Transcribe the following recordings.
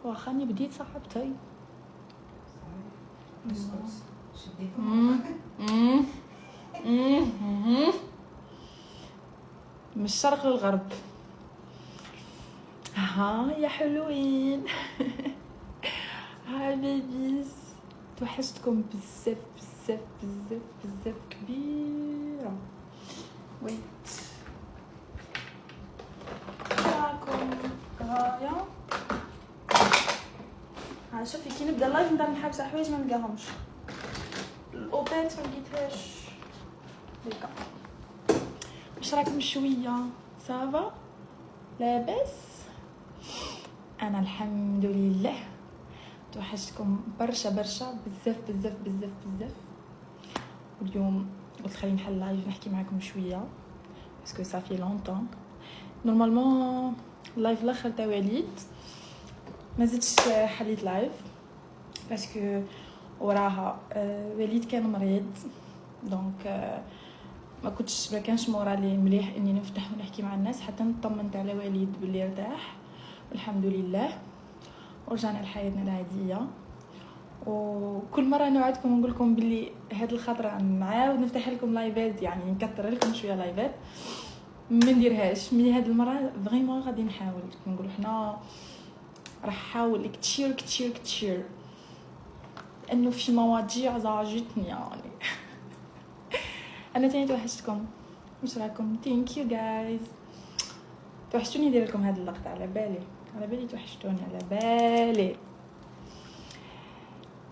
واخاني بديت صاحبتي من الشرق للغرب. ها يا حلوين. هاي بيبيز، توحشتكم بزاف بزاف بزاف بزاف كبيرة. ويت راكم هايا. ها شوفي كي نبدا اللايف نبدا نحبس حوايج ما نلقاهمش. الاوبات ما لقيتهاش هيكا. واش راكم شويه صافا لاباس؟ انا الحمد لله. توحشتكم برشا برشا بزاف بزاف بزاف بزاف. واليوم قلت خليني نحل لايف نحكي معكم شويه باسكو صافي لونطون. نورمالمون اللايف الاخر تاع وليد ما زدتش حليت لايف باسكو وراها وليد كان مريض دونك ما كانش مورالي مليح اني نفتح ونحكي مع الناس حتى نطمنت على وليد باللي ارتاح الحمد لله ورجعنا لحياتنا العاديه. وكل مره نوعدكم ونقول لكم باللي هاد الخطره نعاود نفتح لكم لايفات يعني نكثر لكم شويه لايفات ما نديرهاش مي هاد المره فريمون غادي نحاول نقولوا حنا راح نحاول كتير كتير كتير لانه في مواضيع زعجتني يعني. انا تاني توحشتكم واش راكم؟ ثانك يو جايز. توحشتوني ندير لكم هذا اللقطه على بالي توحشتوني على بالي.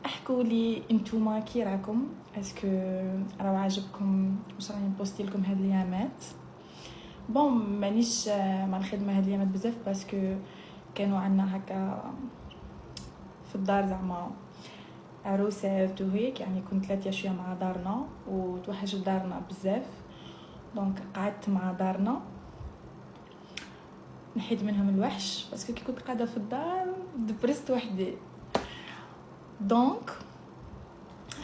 احكوا لي انتوما كي راكم اسكو راهو عاجبكم واش راني نبوستي لكم هاد الايامات. بون مانيش مع الخدمه هاد الايامات بزاف باسكو كانوا عندنا هكا في الدار زعما عروسات وهيك يعني كنت 3 شويه مع دارنا وتوحشت دارنا بزاف دونك قعدت مع دارنا نحيد منهم الوحش باسكو كي كنت قاعده في الدار دبرست وحدي دونك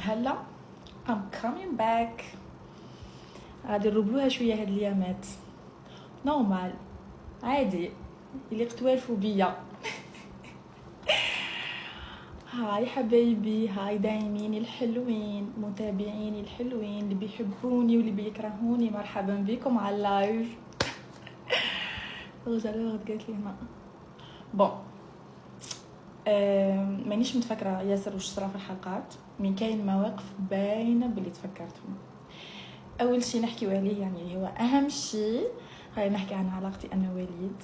هلا I'm coming back. غادي نربلوها شويه هاد الايامات نورمال عادي اللي قتوالفوا بيا. هاي حبايبي، هاي دايمين الحلوين، متابعيني الحلوين اللي بيحبوني واللي بيكرهوني، مرحبا بكم على اللايف. رجال قالت لي هنا بون مانيش متفكره ياسر واش صرا في الحلقات من كاين مواقف باينه باللي تفكرتهم. اول شيء نحكيو عليه يعني اللي هو اهم شيء هاي نحكي عن علاقتي انا ووليد.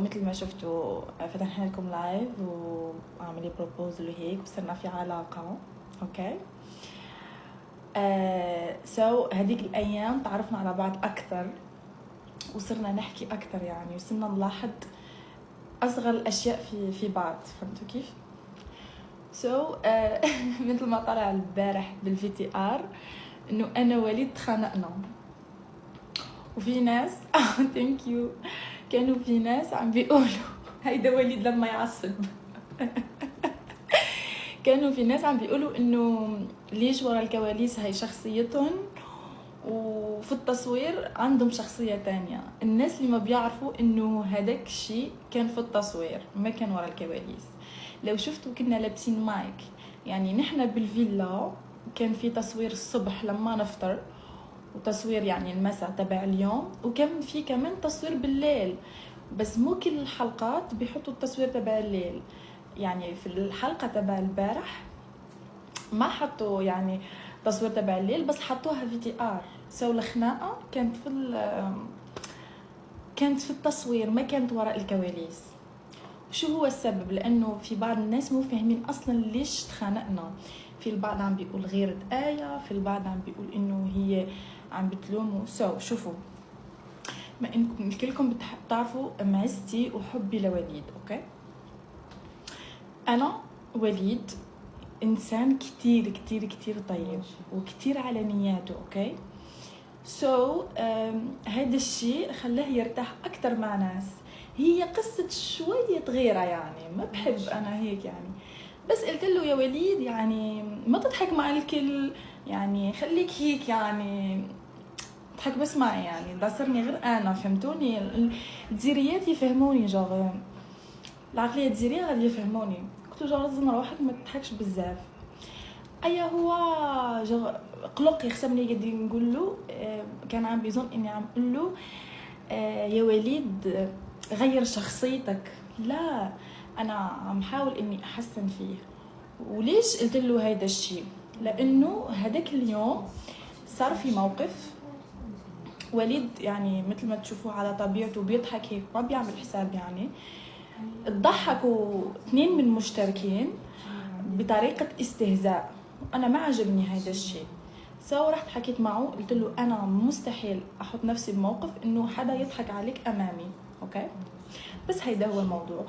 مثل ما شفتوا فتحنا لكم لايف وعملي بروبوزل وهيك وصرنا في علاقه اوكي. هذيك الايام تعرفنا على بعض اكثر وصرنا نحكي اكثر يعني وصرنا نلاحظ اصغر الاشياء في بعض فهمتوا كيف. مثل ما طلع البارح بالVTR انه انا وليد تخانقنا وفي ناس ثانك يو كانوا في ناس عم بيقولوا هيدا وليد لما يعصب. كانوا في ناس عم بيقولوا انه ليش ورا الكواليس هاي شخصيتهم وفي التصوير عندهم شخصية تانية. الناس اللي ما بيعرفوا انه هداك الشيء كان في التصوير ما كان ورا الكواليس. لو شفتوا كنا لابسين مايك يعني نحنا بالفيلا كان في تصوير الصبح لما نفطر وتصوير يعني المساء تبع اليوم وكان في كمان تصوير بالليل بس مو كل الحلقات بيحطوا التصوير تبع الليل. يعني في الحلقة تبع البارح ما حطوا يعني تصوير تبع الليل بس حطوها VTR. الخناقة كانت في التصوير ما كانت وراء الكواليس. شو هو السبب؟ لانه في بعض الناس مو فاهمين اصلا ليش تخانقنا. في البعض عم بيقول غيرة آية، في البعض عم بيقول انه هي عم بتلومه. شوفوا ما انكم كلكم بتعرفوا معزتي وحبي لوليد اوكي. انا وليد انسان كتير كتير كتير طيب وكتير على نياته اوكي. هذا الشيء خلاه يرتاح اكثر مع ناس. هي قصة شوية غيرة يعني ما بحب انا هيك يعني بس قلت له يا وليد يعني ما تضحك مع الكل يعني خليك هيك يعني تضحك بس معي يعني لا صرني غير انا فهمتوني. الجزيريات يفهموني جوغ العقليه الجزائريه غادي يفهموني. قلت له جا رزن روحك ما تضحكش بزاف. ايا هو جا قلق يخسبني قد نقول له كان عم بيظن اني عم اقول له يا وليد غير شخصيتك. لا، انا عم حاول اني احسن فيه. وليش قلت له هيدا الشيء؟ لانه هذاك اليوم صار في موقف. وليد يعني مثل ما تشوفوه على طبيعته بيضحك هيك، ما بيعمل حساب يعني. ضحكوا 2 من مشتركين بطريقه استهزاء، انا ما عجبني هذا الشيء. رحت حكيت معه قلت له انا مستحيل احط نفسي بموقف انه حدا يضحك عليك امامي، اوكي؟ بس هيدا هو الموضوع.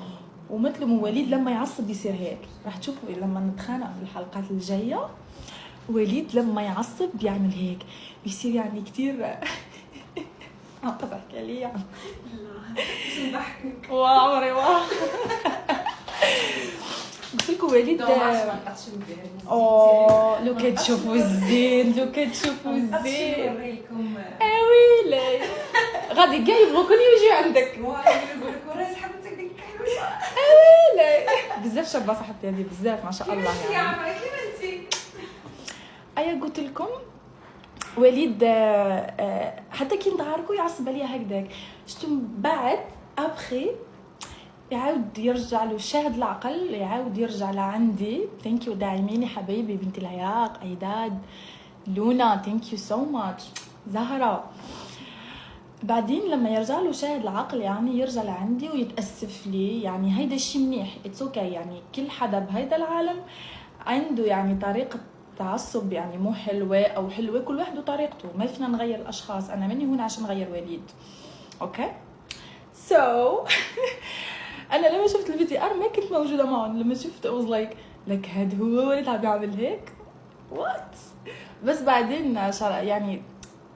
ومثل ما وليد لما يعصب يصير هيك، راح تشوفوا لما نتخانق في الحلقات الجايه وليد لما يعصب بيعمل هيك، بيصير يعني كتير عم تضحك علي يعني. لا شو نضحكك وعمري ما قلت لكم وليد لو كتشوفوا الزين، لو كتشوفوا الزين نوريكم ويلي غادي كاع يبغوكوني ويجيو عندك. نقول لك وراس حبيبتك ديك الحلوه ويلي بزاف شابه صاحبتي هذه بزاف ما شاء الله يا يعني. عمرك كيف انت؟ ايا قلت لكم وليد حتى كي نتعاركوا يعصب عليا هكذاك. شتو من بعد ابخي يعاود يرجع له شاهد العقل، يعاود يرجع لعندي. ثانك يو داعميني حبايبي، بنت العراق، ايداد، لونا، ثانك يو سو ماتش، زهره. بعدين لما يرجع له شاهد العقل يعني يرجع لعندي ويتاسف لي، يعني هيدا الشيء منيح، اتس اوكي. يعني كل حدا بهيدا العالم عنده يعني طريقه تعصب يعني مو حلوه او حلوه، كل واحد وطريقته، ما فينا نغير الاشخاص. انا مني هنا عشان نغير وليد، اوكي؟ انا لما شفت الفيديو ار ما كنت موجوده معهم. لما شفت I was like هاد هو وليد عم يعمل هيك وات. بس بعدين يعني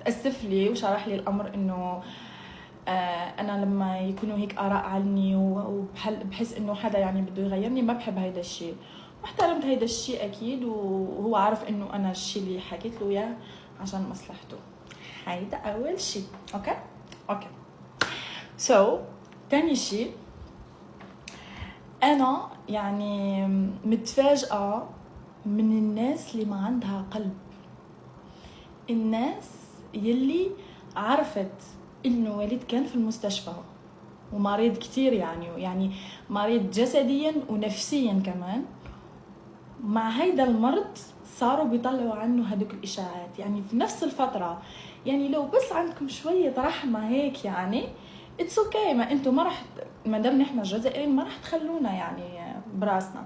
تأسف لي وشرح لي الامر انه انا لما يكونوا هيك اراء عني وبحس انه حدا يعني بده يغيرني ما بحب هيدا الشيء. واحترمت هيدا الشيء اكيد، وهو عارف انه انا الشيء اللي حكيت له اياه عشان مصلحته. هيدا اول شيء، اوكي. تاني شيء، انا يعني متفاجئه من الناس اللي ما عندها قلب. الناس يلي انه وليد كان في المستشفى ومريض كتير يعني مريض جسديا ونفسيا كمان. مع هيدا المرض صاروا بيطلعوا عنه هدوك الاشاعات يعني في نفس الفتره. يعني لو بس عندكم شويه رحمه هيك يعني اتس اوكي. ما انتم ما راح، ما دام نحن الجزائريين ما راح تخلونا يعني براسنا.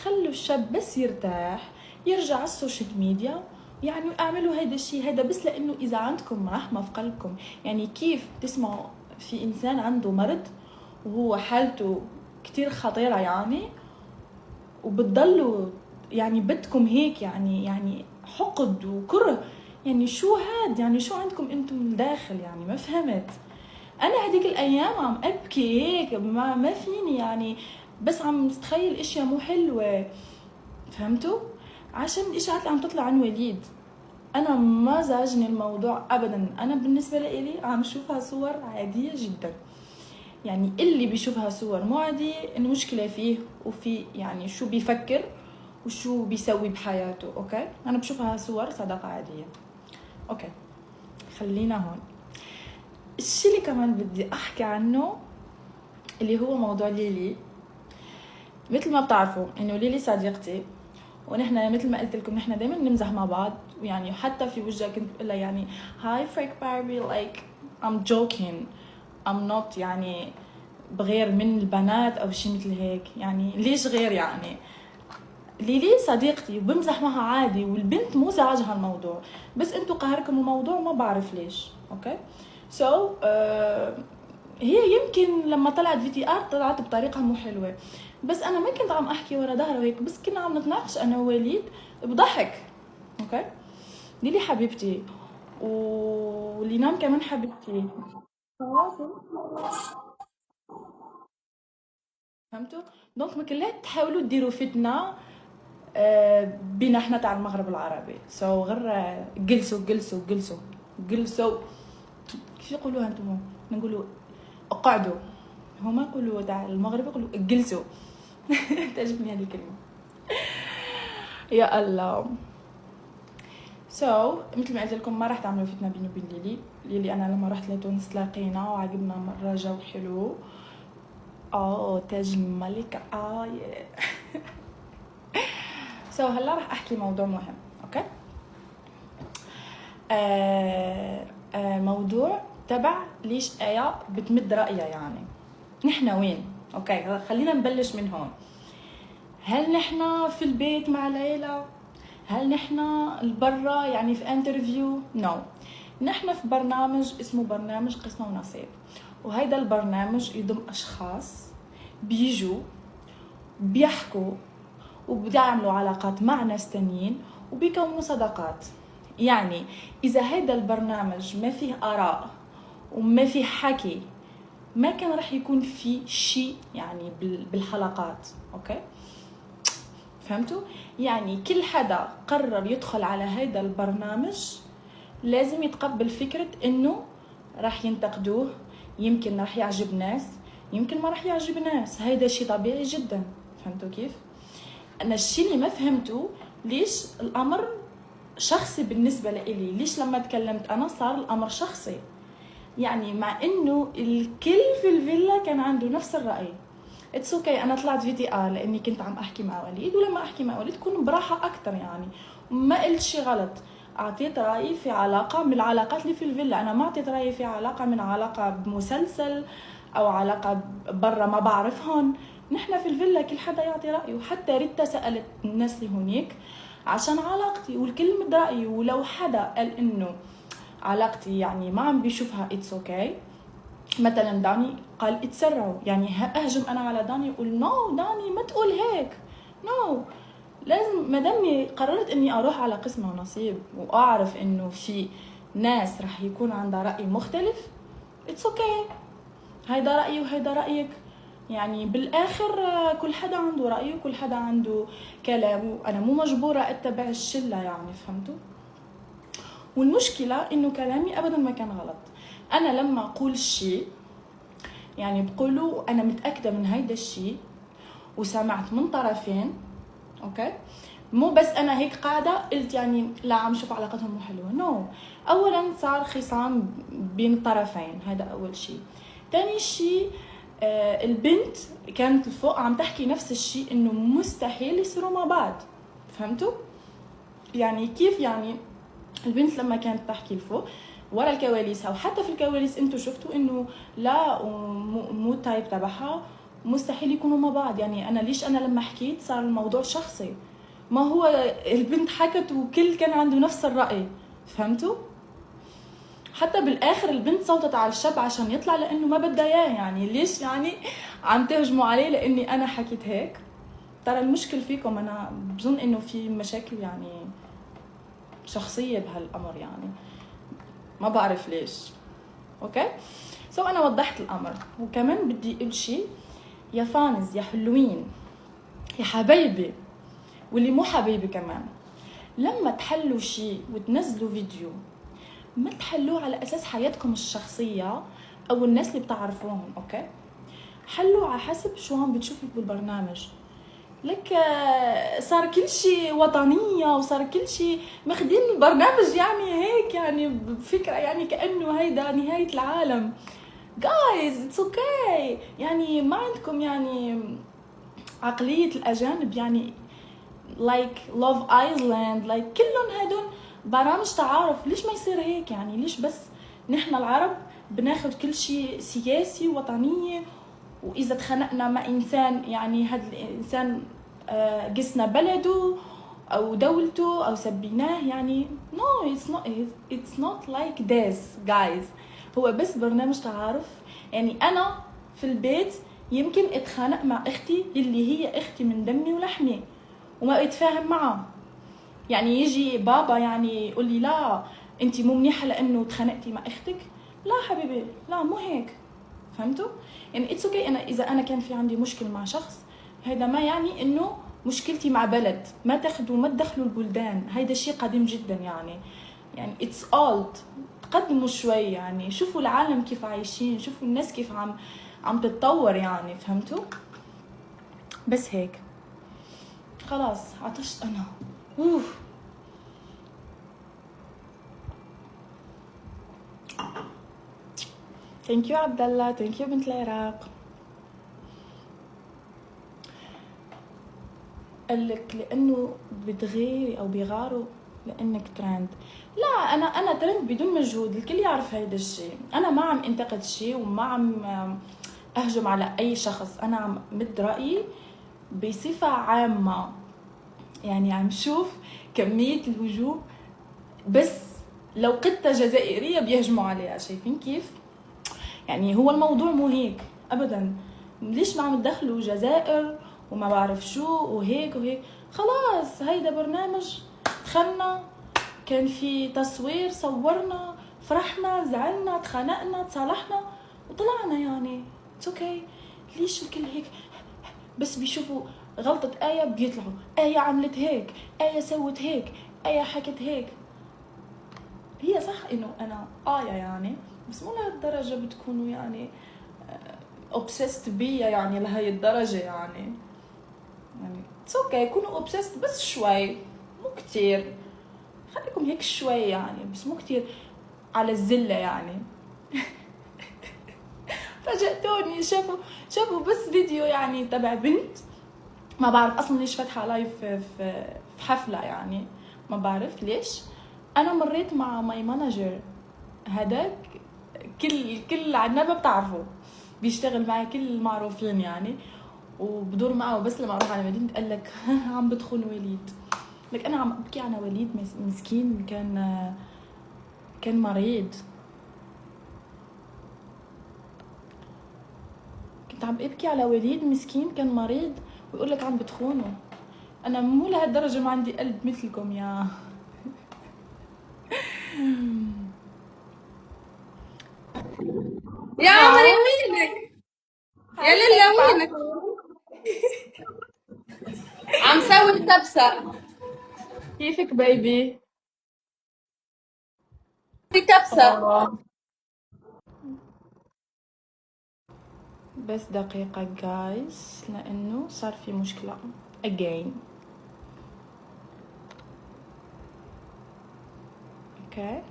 خلوا الشاب بس يرتاح، يرجع على السوشيال ميديا يعني. اعملوا هيدا الشيء هيدا بس لانه اذا عندكم رحمه في قلبكم. يعني كيف تسمعوا في انسان عنده مرض وهو حالته كتير خطيره يعني، وبتضلوا يعني بدكم هيك يعني حقد وكره. يعني شو هاد؟ يعني شو عندكم انتم داخل؟ يعني ما فهمت. انا هديك الايام عم ابكي هيك ما فيني يعني، بس عم تتخيل اشياء مو حلوه، فهمتوا؟ عشان الاشاعات اللي عم تطلع عن وليد انا ما زعجني الموضوع ابدا. انا بالنسبه لي عم شوفها صور عاديه جدا. يعني اللي بيشوفها صور مو عاديه المشكله فيه وفي يعني شو بيفكر وشو بيسوي بحياته، اوكي؟ انا بشوفها صور صداقه عاديه، اوكي؟ خلينا هون. الشيء اللي كمان بدي احكي عنه اللي هو موضوع ليلي. مثل ما بتعرفوا انه ليلي صديقتي، ونحن مثل ما قلت لكم نحن دائما بنمزح مع بعض. ويعني حتى في وجهها كنت بقول لها يعني هاي فريك باربي like I'm joking I'm not يعني بغير من البنات او شيء مثل هيك. يعني ليش غير يعني؟ ليلي صديقتي وبمزح معها عادي، والبنت مو زعجها الموضوع، بس انتو قهركم الموضوع وما بعرف ليش، اوكي؟ هي يمكن لما طلعت فيديو ار طلعت بطريقه مو حلوه، بس انا ما كنت عم احكي ورا ظهره هيك، بس كنا عم نتناقش انا ووليد بضحك، اوكي؟ ليلي حبيبتي ولينام كمان حبيبتي، فهمتوا؟ دونك ما كلها تحاولوا تديروا فتنه بينا احنا تاع المغرب العربي. غير جلسوا جلسوا جلسوا جلسوا، كيف يقولوها انتم؟ نقولوا اقعدوا، هما يقولوا تاع المغرب يقولوا جلسوا. تعجبني هذه الكلمه. يا الله. مثل ما قلت لكم ما راح تعملوا فتنه بيني وبين ليلي انا لما رحت لتونس تلاقينا وعجبنا مره جو حلو. تاج الملك. هلا راح احكي موضوع مهم. اوكي. موضوع تبع ليش آية بتمد رأيها. يعني نحن وين؟ اوكي خلينا نبلش من هون. هل نحن في البيت مع العيلة؟ هل نحن برا يعني في انترفيو؟ نو. نحن في برنامج اسمه برنامج قسمة ونصيب، وهيدا البرنامج يضم اشخاص بيجوا بيحكوا وبيعملوا علاقات مع ناس تانيين وبيكونوا صداقات. يعني اذا هيدا البرنامج ما فيه اراء وما فيه حكي ما كان رح يكون في شيء يعني بالحلقات. اوكي فهمتوا؟ يعني كل حدا قرر يدخل على هيدا البرنامج لازم يتقبل فكرة انه رح ينتقدوه، يمكن رح يعجب ناس يمكن ما رح يعجب ناس. هيدا شيء طبيعي جدا. فهمتوا كيف؟ انا الشيء اللي ما فهمته ليش الامر شخصي بالنسبة لإلي. ليش لما تكلمت انا صار الامر شخصي؟ يعني مع انه الكل في الفيلا كان عنده نفس الرأي. اتس اوكي. انا طلعت VTR لاني كنت عم احكي مع وليد، ولما احكي مع وليد كون براحة اكتر يعني ما قلت شي غلط. اعطيت رأيي في علاقة من العلاقات اللي في الفيلا. انا ما اعطيت رأيي في علاقة من علاقة بمسلسل او علاقة برا ما بعرفهم. نحن في الفيلا كل حدا يعطي رأيه. وحتى ريتا سألت الناس اللي هونيك عشان علاقتي والكل مد رأيه. ولو حدا قال انه علاقتي يعني ما عم بيشوفها اتس اوكي، مثلا داني قال اتسرعوا يعني اهجم انا على داني اقول نو داني ما تقول هيك. نو لازم مدامي قررت اني اروح على قسمة ونصيب واعرف انه في ناس رح يكون عندها رأي مختلف اتس اوكي. هيدا رأيي وهيدا رأيك. يعني بالاخر كل حدا عنده رأيه وكل حدا عنده كلامه. انا مو مجبورة اتبع الشلة يعني. فهمتوا؟ والمشكلة انه كلامي ابدا ما كان غلط. انا لما اقول شيء يعني بقولوا انا متأكدة من هيدا الشيء وسمعت من طرفين. اوكي مو بس انا هيك قاعدة قلت يعني لا عم شوف علاقتهم مو حلوة. نو. اولا صار خصام بين الطرفين. هذا اول شيء. تاني شيء البنت كانت الفوق عم تحكي نفس الشيء انه مستحيل يصيروا مع بعض. فهمتوا؟ يعني كيف يعني البنت لما كانت تحكي الفوق ورا الكواليس او حتى في الكواليس انتوا شفتوا انه لا مو تايب تبعها مستحيل يكونوا مع بعض. يعني انا ليش انا لما حكيت صار الموضوع شخصي؟ ما هو البنت حكت وكل كان عنده نفس الرأي. فهمتوا؟ حتى بالاخر البنت صوتت على الشاب عشان يطلع لانه ما بدها اياه. يعني ليش يعني عم تهجموا عليه لاني انا حكيت هيك؟ ترى المشكل فيكم. انا بظن انه في مشاكل يعني شخصية بهالامر يعني ما بعرف ليش. اوكي انا وضحت الامر. وكمان بدي اقول شيء يا فانز يا حلوين يا حبايبي واللي مو حبايبي كمان، لما تحلوا شيء وتنزلوا فيديو ما تحلوه على اساس حياتكم الشخصيه او الناس اللي بتعرفوهم. اوكي حلوا على حسب شو عم بتشوفوا بالبرنامج. لك صار كل شيء وطنيه وصار كل شيء ماخدين البرنامج يعني هيك يعني بفكره يعني كانه هيدا نهايه العالم. جايز اتس اوكي. يعني ما عندكم يعني عقليه الاجانب يعني لايك لوف ايسلاند لايك كلهم هدول برامج تعارف. ليش ما يصير هيك؟ يعني ليش بس نحن العرب بناخد كل شيء سياسي وطنيه، واذا تخانقنا مع انسان يعني هذا الانسان قسنا بلده او دولته او سبيناه يعني no it's not like this guys. هو بس برنامج تعارف. يعني انا في البيت يمكن اتخانق مع اختي اللي هي اختي من دمي ولحمي وما اتفاهم معها. يعني يجي بابا يعني يقول لي لا انتي مو منيحه لانه تخانقتي مع اختك. لا حبيبي لا مو هيك. فهمتوا؟ يعني اتس اوكي. انا اذا انا كان في عندي مشكل مع شخص هذا ما يعني انه مشكلتي مع بلد. ما تدخلوا البلدان. هيدا شيء قديم جدا يعني اتس اولد. تقدموا شوي يعني شوفوا العالم كيف عايشين، شوفوا الناس كيف عم تتطور يعني، فهمتوا؟ بس هيك. خلاص عطشت انا. اوف. ثانك يو عبد الله، ثانك يو بنت العراق. قال لك لانه بتغيري او بيغاروا لانك ترند. لا، انا ترند بدون مجهود، الكل يعرف هيدا الشيء. انا ما عم انتقد شيء وما عم اهجم على اي شخص، انا عم مد رايي بصفه عامه. يعني عم شوف كميه الهجوم، بس لو قطة جزائرية بيهجموا عليها، شايفين كيف؟ يعني هو الموضوع مو هيك ابدا. ليش ما عم تدخلوا جزائر وما بعرف شو وهيك وهيك؟ خلاص هيدا برنامج، دخلنا، كان في تصوير، صورنا، فرحنا، زعلنا، تخانقنا، تصالحنا وطلعنا. يعني اتس اوكي. ليش الكل هيك؟ بس بيشوفوا غلطة آية بيطلعوا آية عملت هيك، آية سوت هيك، آية حكت هيك. هي صح انه انا آية يعني، بس مو لهالدرجة بتكونوا يعني obsessed بيا يعني لهي الدرجة يعني اتس اوكي كونوا obsessed بس شوي، مو كتير. خليكم هيك شوي يعني، بس مو كتير على الزلة يعني. فاجأتوني، شافوا بس فيديو يعني تبع بنت، ما بعرف اصلا ليش فاتحة لايف في حفلة يعني، ما بعرف ليش. انا مريت مع ماي مانجر هداك، كل عنبه بتعرفه، بيشتغل معي كل المعروفين يعني، وبدور معه. بس لما اروح على وليد قال لك عم بدخل وليد. لك انا عم ابكي على وليد مسكين، كان مريض. كنت عم ابكي على وليد مسكين كان مريض، ويقول لك عم بتخونه. انا مو لهالدرجه ما عندي قلب مثلكم يا يا عمري وينك؟ يا ليلى وينك؟ عم سوي الكبسة. كيفك بيبي؟ في كبسة. بس دقيقة جايز، لأنه صار في مشكلة again. اوكي.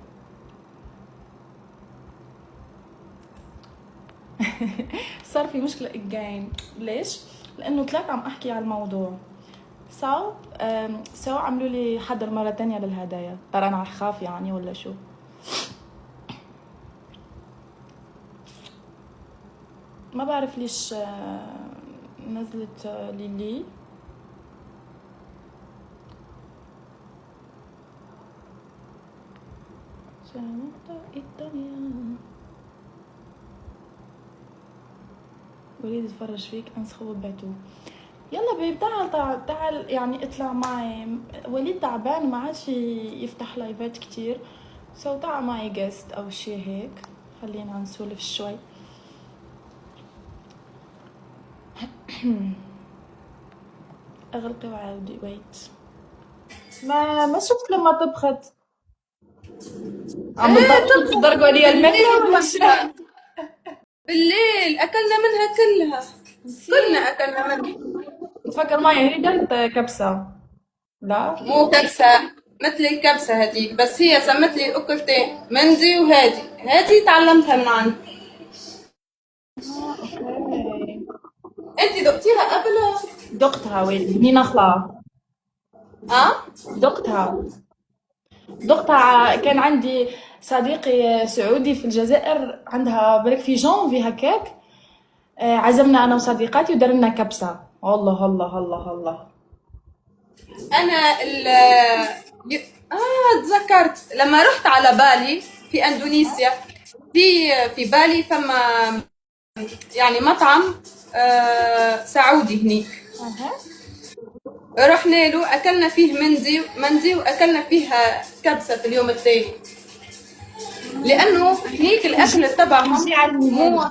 صار في مشكلة again. ليش؟ لأنه طلعت عم أحكي على الموضوع. سو عملوا لي حضر مرة تانية للهدايا. ترى أنا أخاف يعني ولا شو؟ ما بعرف ليش نزلت ليلي. وليد يتفرج فيك انسخه وبعتوه. يلا بيب تعال يعني اطلع معي. وليد تعبان ما عادش يفتح لايفات كتير، تعال معي جست او شي هيك، خلينا نسولف شوي. اغلقي وعاودي. ويت، ما شفت لما طبخت عم بتضل درجة لي المكة. بالليل أكلنا منها كلها، كلنا أكلنا منها. تفكر معي هي قلت كبسة؟ لا مو كبسة مثل الكبسة هذيك، بس هي سمت لي أكلتين، مندي هادي تعلمتها من عندها. اوكي. أنت دقتيها قبل؟ دقتها. وين بنين اخلاق. دقتها. كان عندي صديقي سعودي في الجزائر، عندها بالك في جانفي هكاك، عزمنا انا وصديقاتي ودرنا كبسه. الله الله الله الله. أنا تذكرت لما رحت على بالي في أندونيسيا، في بالي فما يعني مطعم سعودي هنيك. رحنا له أكلنا فيه مندي وأكلنا فيها كبسة في اليوم الثاني، لأنه هنيك الأكل تبعهم مو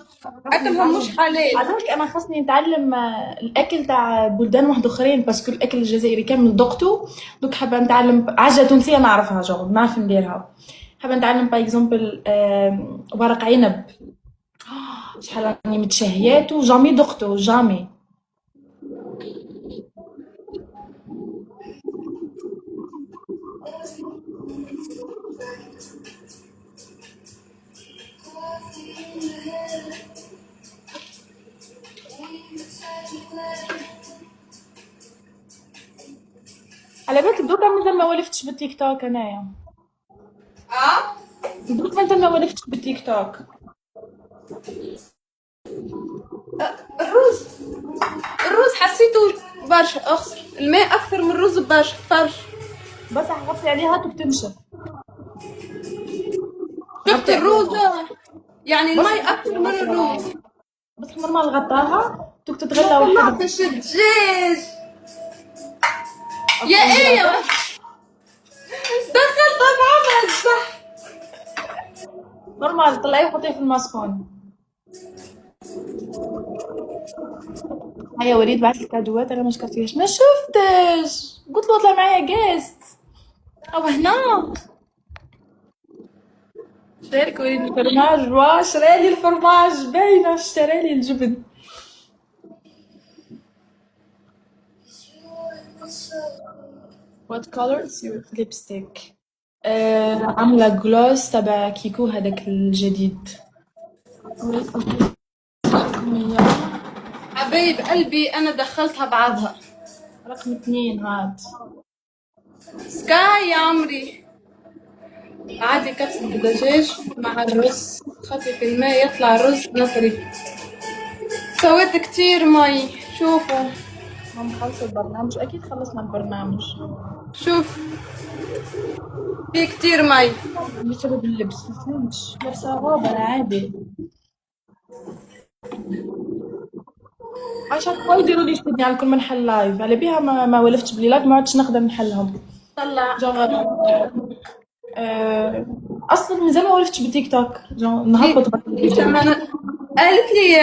أكلهم مش حلال. عادك انا خاصني نتعلم الاكل تاع بلدان واحد اخرين، باسكو الاكل الجزائري كامل دقته. دوك حابه نتعلم عجه تونسيه نعرفها، جو نعرف نديرها. حابه نتعلم باغ اكزومبل ورق عنب. شحال راني متشهياتو جامي دقتو جامي. على بالك دوكا مازال ما ولفتش بالتيك توك انايا. دوك مازال ما ولفتش بالتيك توك. الرز، الرز حسيته برشا اخسر، الماء اكثر من الرز برشا فرش. بس غطي عليها توك تنشف. شفت الروز يعني المي اكثر من الروز. بس نورمال غطاها توك تتغلى ما وحدها. طلعتش الدجاج يا ايه، دخلتها بعمرها الصح. نورمال طلعيه وحطيه في الماء سخون. هيا وليد بعث لك كادوات انا ما شكرتيهاش. ما شفتش قلت له اطلع معايا جيست او هنا. شارك وليد الفرماج. واه شرالي الفرماج باينه اشترالي الجبن. What color is your lipstick؟ عاملة جلوس تبع كيكو هذاك الجديد. حبايب قلبي انا دخلتها بعضها. رقم 2 هاد. سكاي يا عمري. عادي كبسة الدجاج مع الرز، خفف الماء يطلع الرز نطري. سويت كتير مي، شوفوا. هم خلصوا البرنامج اكيد خلصنا البرنامج. شوف في كتير مي. بسبب اللبس ما فهمتش لابسة روبة أنا عادي. عشان ما يديروا لي استدني على كل منحل لايف على بيها ما ولفتش بلي لايف ما عدتش نقدر نحلهم. طلع جونغ اصلا مازال ما ولفتش بتيك توك جونغ نهبط قالت لي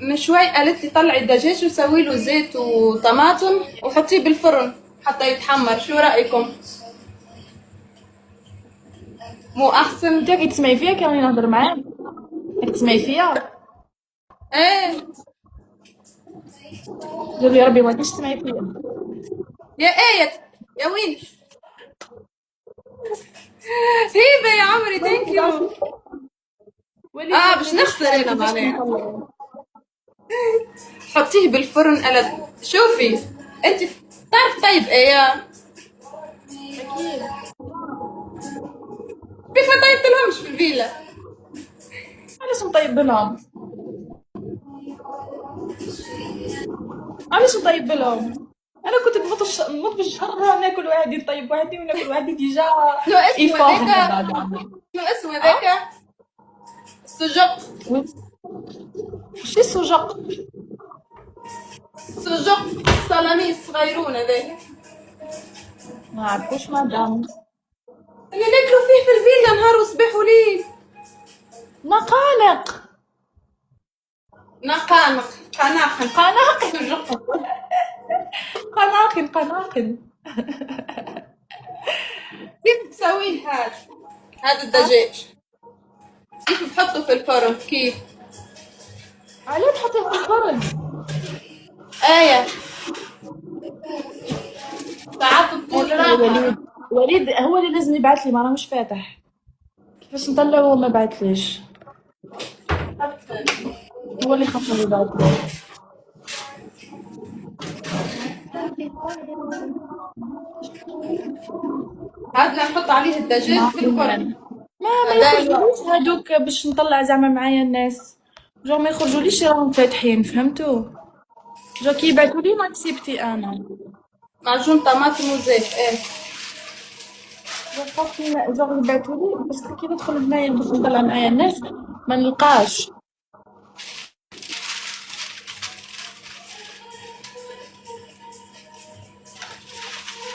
من شوي، قالت لي طلعي الدجاج وسوي له زيت وطماطم وحطيه بالفرن حتى يتحمر. شو رأيكم؟ مو احسن؟ انت راكي تسمعي فيها كان نهضر معاك؟ راكي تسمعي فيها؟ ايه قولي يا ربي ما كنتش تسمعي فيها. يا ايه يا وين هيبه يا عمري. ثانك يو. باش نخسر انا معناها. حطيه بالفرن. قالت شوفي انت بتعرف طيب ايه اكيد. كيف ما طيبت لهمش في الفيلا؟ علاش نطيب لهم؟ علاش نطيب لهم؟ انا كنت نموت بالشهر ناكل واحد يطيب وحدي وناكل وحدي ديجا. شنو اسمه هذاك؟ شنو اسمه هذاك؟ السجق. شي السجق؟ سجق سلامي صغيرون هذاك. ما عرفوش مدام. اللي ناكلوا فيه في الفيلا نهار وصباح وليل. نقانق. نقانق قناقن قناقن. سجق. قناقن قناقن. كيف تسويه هذا الدجاج؟ كيف تحطه في الفرن؟ كيف؟ عليه تحطيه في الفرن؟ آية ساعات بطول راحة. وليد هو اللي لازم يبعث لي ما راهوش فاتح. كيفاش نطلع وهو ما بعثليش؟ هو اللي خاصني يبعث لي. هذا نحط عليه الدجاج في الفرن. ما يخرجوليش هادوك باش نطلع زعما معايا الناس جو ما يخرجوليش راهم فاتحين فهمتوا جو كي يبعثولي ما كسبتي انا معجون طماطم وزيت. ايه جو يبعثولي بس كي ندخل هنايا باش نطلع معايا الناس ما نلقاش.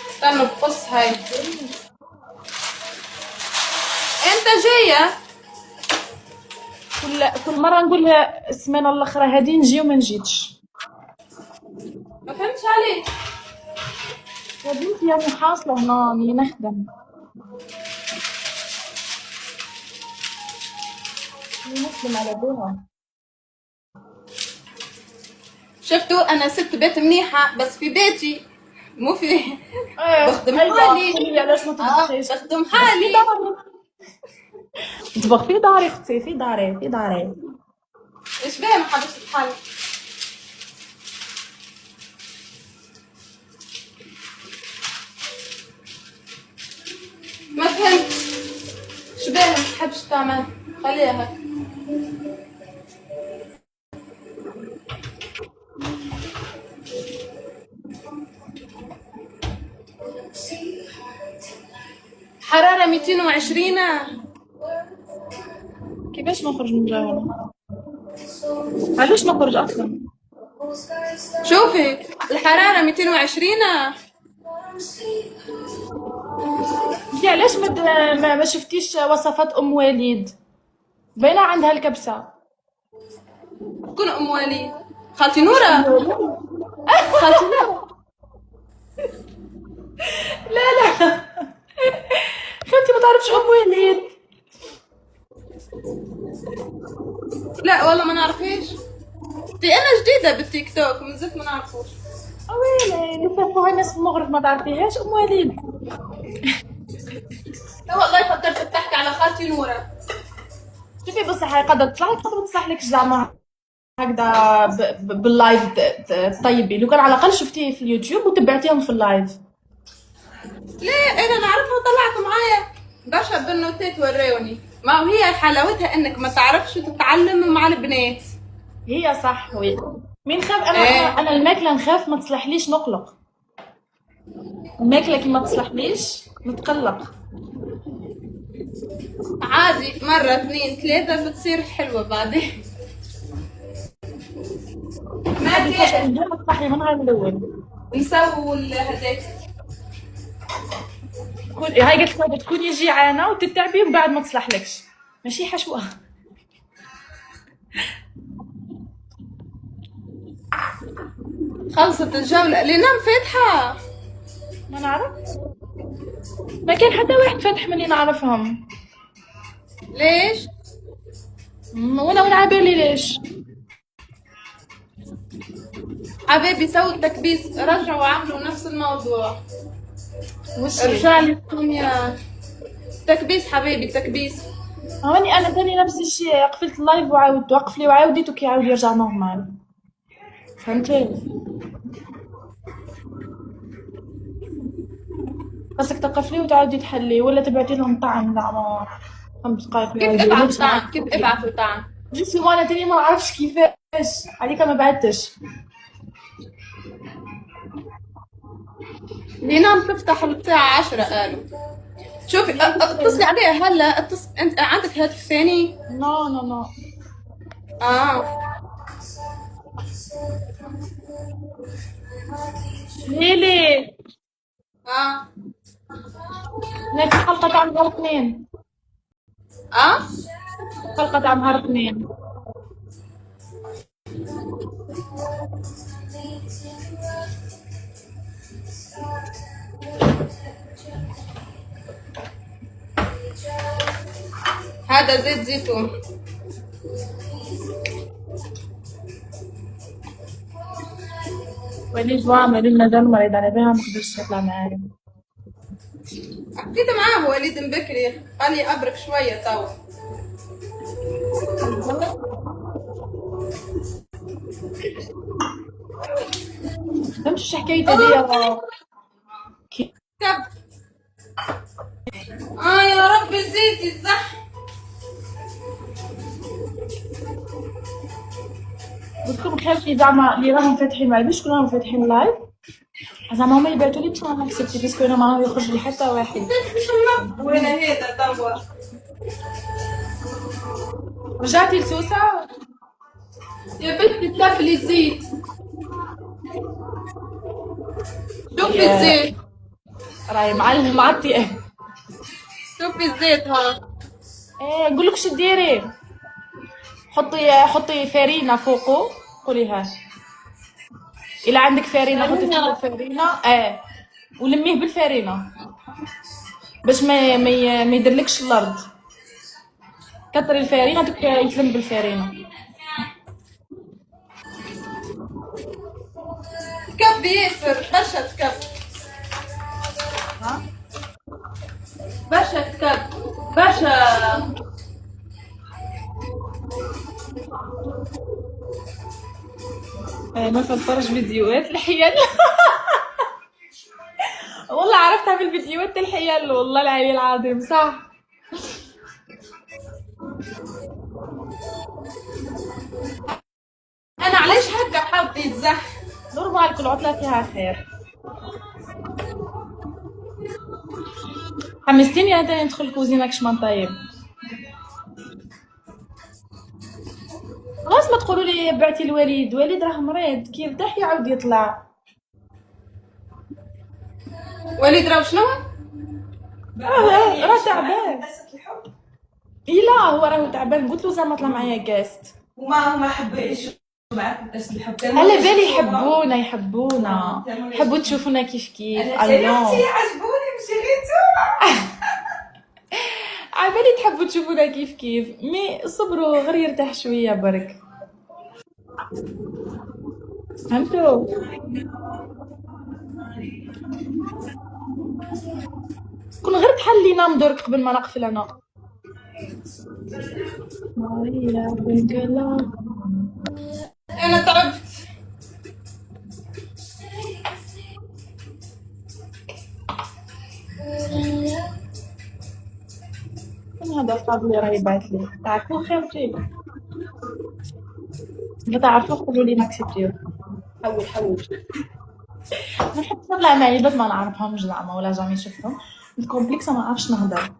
استنوا بقص هاي. انت جاية كل مرة نقولها السمانة الاخرى هادي نجي وما نجيتش. ما فهمتش عليك يا بنتي راني حاصلة هنا راني نخدم. نخدم على بوها. شفتوا انا سبت بيت منيحه بس في بيتي مو في بخدم هيدا حالي. قولي علاش ما تطبخيش. بخدم حالي. نطبخ في داري اختي، في داري في داري. ايش بيه ما حدش الحل. ما فهمت شبيه ما تحبش تعمل، خليها هيك. حرارة 220. كيفاش نخرج من الجو؟ علاش نخرج اصلا؟ شوفي الحرارة 220. انتي علاش ما شفتيش وصفات ام وليد؟ باينه عندها الكبسه. شكون ام وليد؟ خالتي نورة. خالتي نورة. خالتي ما تعرفش ام وليد؟ لا والله ما نعرفيش. دي انا جديدة بالتيك توك مازلت ما نعرفوش. ويلي نفرحوا الناس في المغرب ما تعرفيهاش ام وليد. لا والله فكرت تحكي على خالتي نورة. شوفي بصح هاي قدر تطلع لك، قدر تصلح لك زعما هكذا باللايف طيبي. لو كان على الاقل شفتيه في اليوتيوب وتبعتيهم في اللايف. ليه انا نعرفها وطلعت معايا برشا بنوتات وريوني. ما هو هي حلاوتها انك ما تعرفش تتعلم مع البنات. هي صح. وي مين خاف؟ انا إيه. انا الماكله نخاف ما تصلحليش نقلق. الماكله كي ما تصلحليش نتقلق. عادي مرة 2 3 بتصير حلوة بعدين. ما هذه كان ما تصلحلي من غير الاول. نسوي هذاك. هاي قلت لك تكوني جيعانه وتتعبي ومن بعد ما تصلحلكش، ماشي حشوه. خلصت الجولة اللي نام فاتحة. ما نعرف، ما كان حتى واحد فاتح من اللي نعرفهم. ليش؟ وانا عبالي ليش. حبايبي سووا التكبيس رجعوا عملوا نفس الموضوع. وش ارجع لي الدنيا. تكبيس حبايبي تكبيس. هوني انا ثاني نفس الشيء، قفلت اللايف وعاودت وقف لي وعاودت كي يعاود يرجع نورمال. فهمتي؟ خاصك تقفلي وتعاودي تحلي ولا تبعتي لهم طعم زعما 5 دقائق. كيف ابعث طعم؟ كيف ابعثوا طعم؟ جيت وانا تاني ما نعرفش كيفاش، عليك ما بعتش. لينام تفتح الساعة 10 قالوا. شوفي اتصلي عليها هلا انت عندك هاتف ثاني؟ نو نو نو. ليلي اه ما في حلقة تاع نهار اثنين. اه حلقة تاع نهار اثنين. هذا زيت زيتون. ويلي جوا مالي مازال مريض على بها، مقدرش تطلع معايا. حكيت معاه وليد من بكري قال لي ابرك شوية توا. فهمتش حكاية هذيا كي كب. يا ربي زيتي الزح. بتكون خايفة زعما اللي راهم فاتحين معايا باش كلهم فاتحين لايف زعما هما يبعتوا لي باش انا كسبتي باسكو انا ما يخرج لي حتى واحد. وين هذا توا؟ رجعتي لسوسة؟ يا بنتي تلفلي الزيت. شوفي يا- الزيت. راهي معلم معطي. شوفي الزيت ها. ايه نقول لك شو ديري، حطي فارينة فوقه. قولي ها الا عندك فارينة حطي فوقه فارينة. ولميه بالفارينة باش ما يدرلكش الارض. كتري الفارينة دوك يتلم بالفارينة. تكب ياسر برشا تكب. ها برشا تكب برشا. ما تفرج فيديوهات الحيل. والله عرفت اعمل فيديوهات الحيل والله العلي العظيم صح. انا علاش هكا حظي الزح. نورمال كل عطلة فيها خير. حمستيني انا تاني ندخل الكوزينة كشمان طيب. خلاص ما تقولوا لي بعتي الوليد، وليد راه مريض كي يرتاح يعاود يطلع. وليد راهو شنو؟ راه تعبان. اي لا هو راهو تعبان، قلت له زعما طلع معايا جاست. وما حبيتش معاكم قصة الحب. على بالي يحبونا يحبوا تشوفونا كيف كيف. الله عجبوني ماشي غير نتوما. على بالي تحبوا تشوفونا كيف كيف، مي صبروا غير يرتاح شويه برك. فهمتوا؟ كون غير بحال لي نام درك قبل ما نقفل انا. ماريا بنقلا انا تعبت. هذا فاضل راه يبعث لي تعرفوا خيرتي ما تعرفوا قولوا لي ناكسبتيو. حول نحب نطلع مع عباد ما نعرفهمش زعما ولا جامي شفتهم الكومبلكس ما نعرفش نهضر.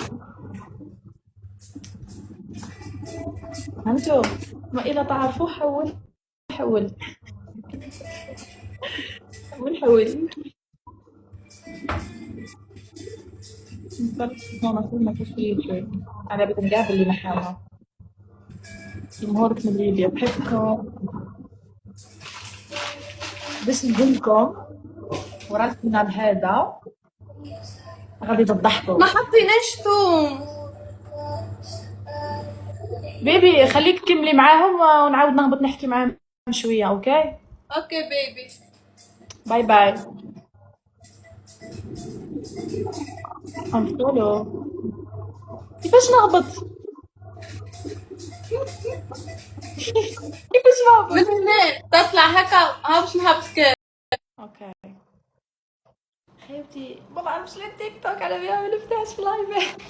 فهمتوا؟ ما الا تعرفوا حول حول ما كيف شوي على بيت نقابل اللي نحاولها جمهورك من ليبيا بحبكم. باش نقول لكم ورا الفينال هذا غادي تضحكوا. ما حطيناش ثوم. بيبي خليك كملي معاهم ونعاود نهبط نحكي معاهم شويه. اوكي اوكي بيبي. باي باي. انفولو. كيفاش نهبط؟ كيفاش نهبط؟ من هنا تطلع هكا ها باش نهبطك. اوكي خيبتي ما بعرفش لا تيك توك على بها ما نفتحش في لايفات.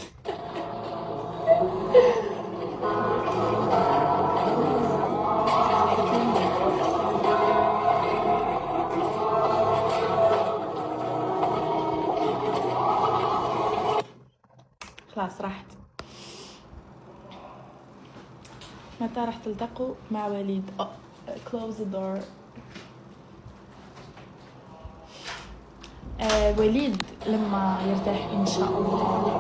خلاص راحت. متى راح تلتقوا مع وليد؟ close the door. وليد لما يرتاح ان شاء الله.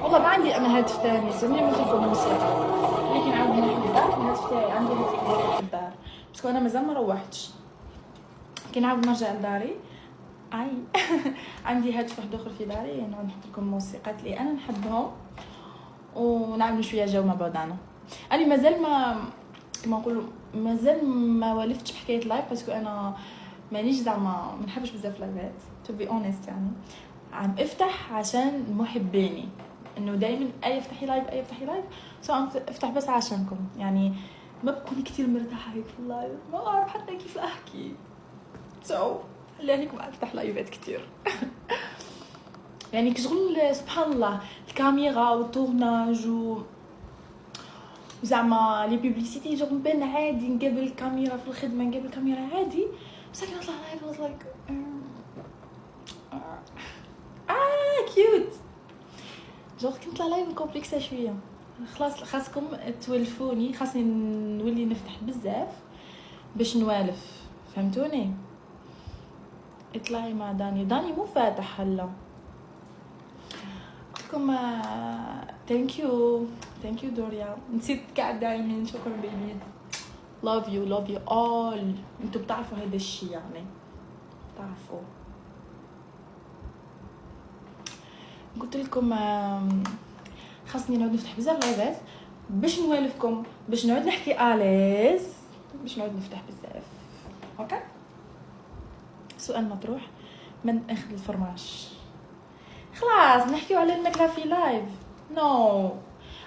والله ما عندي انا هاتف ثاني سمي قلت لكم موسيقى لكن عاود نحب الهاتف تاعي عندي هاتف في الدار بس انا مازال ما روحتش. كي نعاود نرجع لداري اي عندي هاتف واحد اخر في داري نعاود نحط لكم موسيقات اللي انا نحبهم ونعملوا شويه جو مع بعضنا. انا مازال ما كما نقولوا مازال ما ولفتش بحكايه لايف باسكو انا مانيش زعما ما نحبش بزاف لايفات تو بي اونست يعني عم افتح عشان محبيني انه دائما اي افتحي لايف سو افتح بس عشانكم يعني ما بكون كتير مرتاحه هيك في اللايف ما اعرف حتى كيف احكي سو لهيك ما افتح لايفات كتير. يعني كشغل سبحان الله الكاميرا والتورناج وزعما لي بوبليسيتي جو نبان عادي نقابل الكاميرا في الخدمه نقابل الكاميرا عادي بس كي نطلع لايف واز لايك كيوت جو كي نطلع لايف كومبلكسه شويه. خاصكم تولفوني خاصني نولي نفتح بزاف باش نوالف فهمتوني. اطلعي مع داني مو فاتح هلا لكم. ثانك يو دوريا نسيت كاع دايما شكرا بيبي love you all. انتوا بتعرفوا هذا الشيء يعني بتعرفوا. قلت لكم خاصني نعود نفتح بزاف لايفات باش نوالفكم، باش نعود نحكي اليز، باش نعود نفتح بزاف. اوكي، سؤال مطروح، من اخذ الفرماج؟ خلاص نحكيو على الماكله في لايف. نو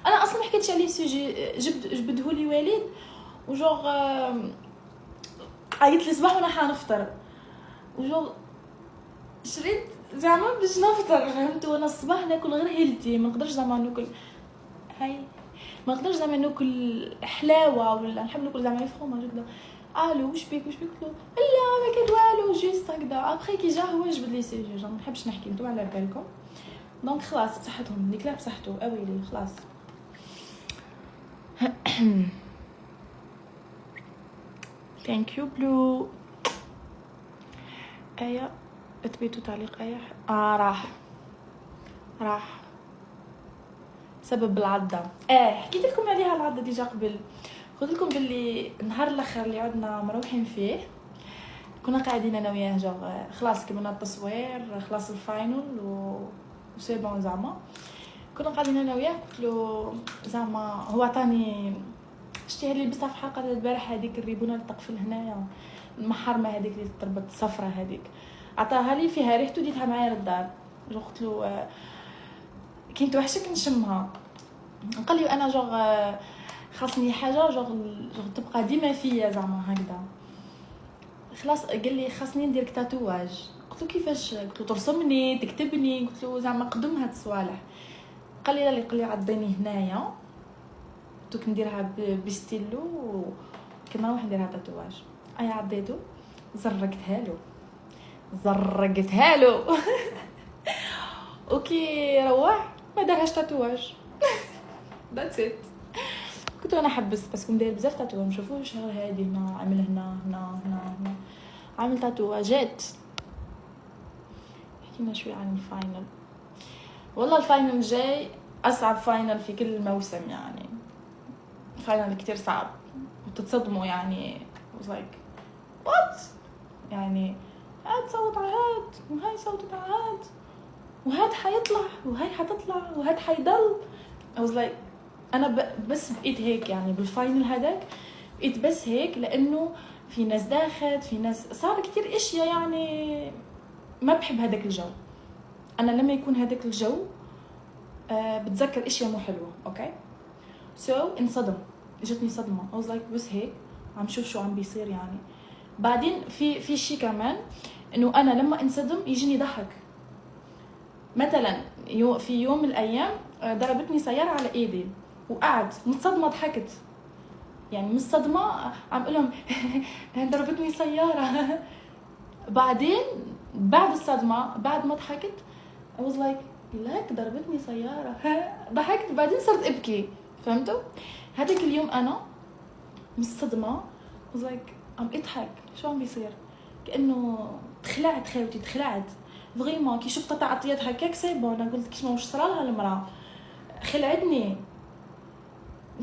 انا اصلا ما حكيتش عليه سوجي، جبدهولي وليد وجوغ عيط لي صباح وانا حنفطر وجوغ شريت زعما باش نفطر، فهمت؟ وانا الصباح ناكل غير هيلتي، ما نقدرش زعما ناكل هاي، ما نقدرش زعما ناكل حلاوه ولا نحب ناكل زعما الفرomاج هكذا. الو واش بيك لا ما كان والو جوست هكذا. ابخي كي جا هو جبد لي سيجي، ما نحبش نحكي نتوما على بالكم. دونك خلاص بصحتهم نيكلا بصحته اويلي خلاص. ثانك يو بلو. ايه اثبتوا تعليق ايه راح سبب العضه. حكيت لكم عليها العضه ديجا قبل. قلت لكم باللي النهار الاخر اللي عدنا مروحين فيه كنا قاعدين انا وياه جوغ خلاص كملنا التصوير، خلاص الفاينل وسي بون زعما. كنا قاعدين انا وياه قلت له زعما هو عطاني شتي اللي لبستها في حلقه البارح، هذيك الريبونه اللي تقفل هنايا المحرمه هذيك اللي تربط الصفرة هذيك، عطاها لي فيها ريحته وديتها معايا للدار. قلت له كنت وحشك نشمها. قال لي انا جوغ خاصني حاجه جوغ تبقى ديما فيا زعما هكذا. خلاص قال لي خاصني ندير تاتواج. قلت له كيفاش؟ قلت له ترسمني تكتبني، قلت له زعما قدم هاد الصوالح. قال لي لا، قال لي عضيني هنايا دوك نديرها بستيلو كنا نروح نديرها تاتواج. ايا عضيتو زرقتها له وكي روح ما دارهاش تاتواج. ذاتس ات. كنت انا حبس بس ندير بزاف تاتواج، نشوفوه شهر هادي هنا عامل هنا عامل تاتواجات. حكينا شوي عن الفاينل. والله الفاينل الجاي اصعب فاينل في كل الموسم، يعني فاينل كتير صعب وتتصدموا يعني like what يعني هاد صوت على هاد وهاي صوتت على هاد وهاد حيطلع وهاي حتطلع وهاد حيضل. I was like انا بس بقيت هيك يعني بالفاينل هذاك بقيت بس هيك، لانه في ناس داخت، في ناس صار كتير اشياء يعني ما بحب هذاك الجو. انا لما يكون هذاك الجو بتذكر اشياء مو حلوه. اوكي انصدم، جتني صدمه. I was like بس هيك عم شوف شو عم بيصير يعني. بعدين في شيء كمان انه انا لما انصدم يجيني ضحك. مثلا في يوم من الايام ضربتني سياره على ايدي وقعد متصدمه ضحكت، يعني مش صدمه عم اقول لهم ضربتني سياره. بعدين بعد الصدمه بعد ما ضحكت I was like لاك ضربتني سياره ضحكت بعدين صرت ابكي. فهمتوا؟ هذاك اليوم انا من الصدمه I was like عم اضحك شو عم بيصير، كانه تخلعت خاوتي تخلعت فريمون. كي شفت تعطيات هكاك سايبون انا قلت كيش ما وش صرالها المراه خلعتني.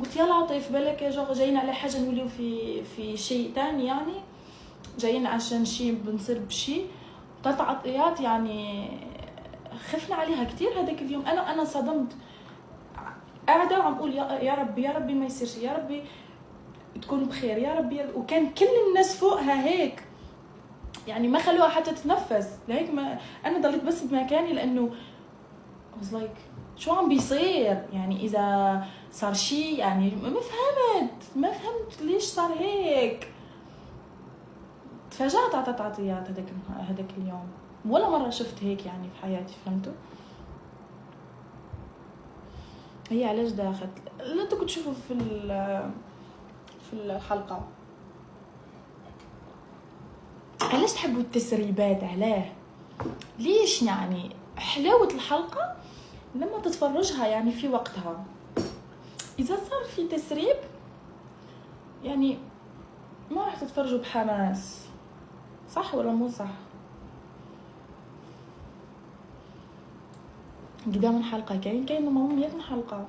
قلت يلا عطيف بالك جوغ جايين على حاجه نوليو في شيء تاني، يعني جايين عشان شيء بنصير بشيء تعطيات يعني خفنا عليها كتير. هذاك اليوم انا صدمت قاعده وعم اقول يا ربي ما يصير شيء، يا ربي تكون بخير، يا ربي. وكان كل الناس فوقها هيك يعني ما خلوها حتى تتنفس، لهيك ما انا ضليت بس بمكاني لانه I was like شو عم بيصير يعني. اذا صار شيء يعني ما فهمت ليش صار هيك. تفاجأت على تعطيات هذاك اليوم، ولا مره شفت هيك يعني في حياتي. فهمتوا؟ هي علاش داخت لا انتوا كنتوا تشوفوا في الحلقه. علاش تحبوا التسريبات؟ علاه؟ ليش يعني حلاوه الحلقه لما تتفرجها يعني في وقتها. اذا صار في تسريب يعني ما راح تتفرجوا بحماس، صح ولا مو صح؟ قدام الحلقه كاين مهميات الحلقه.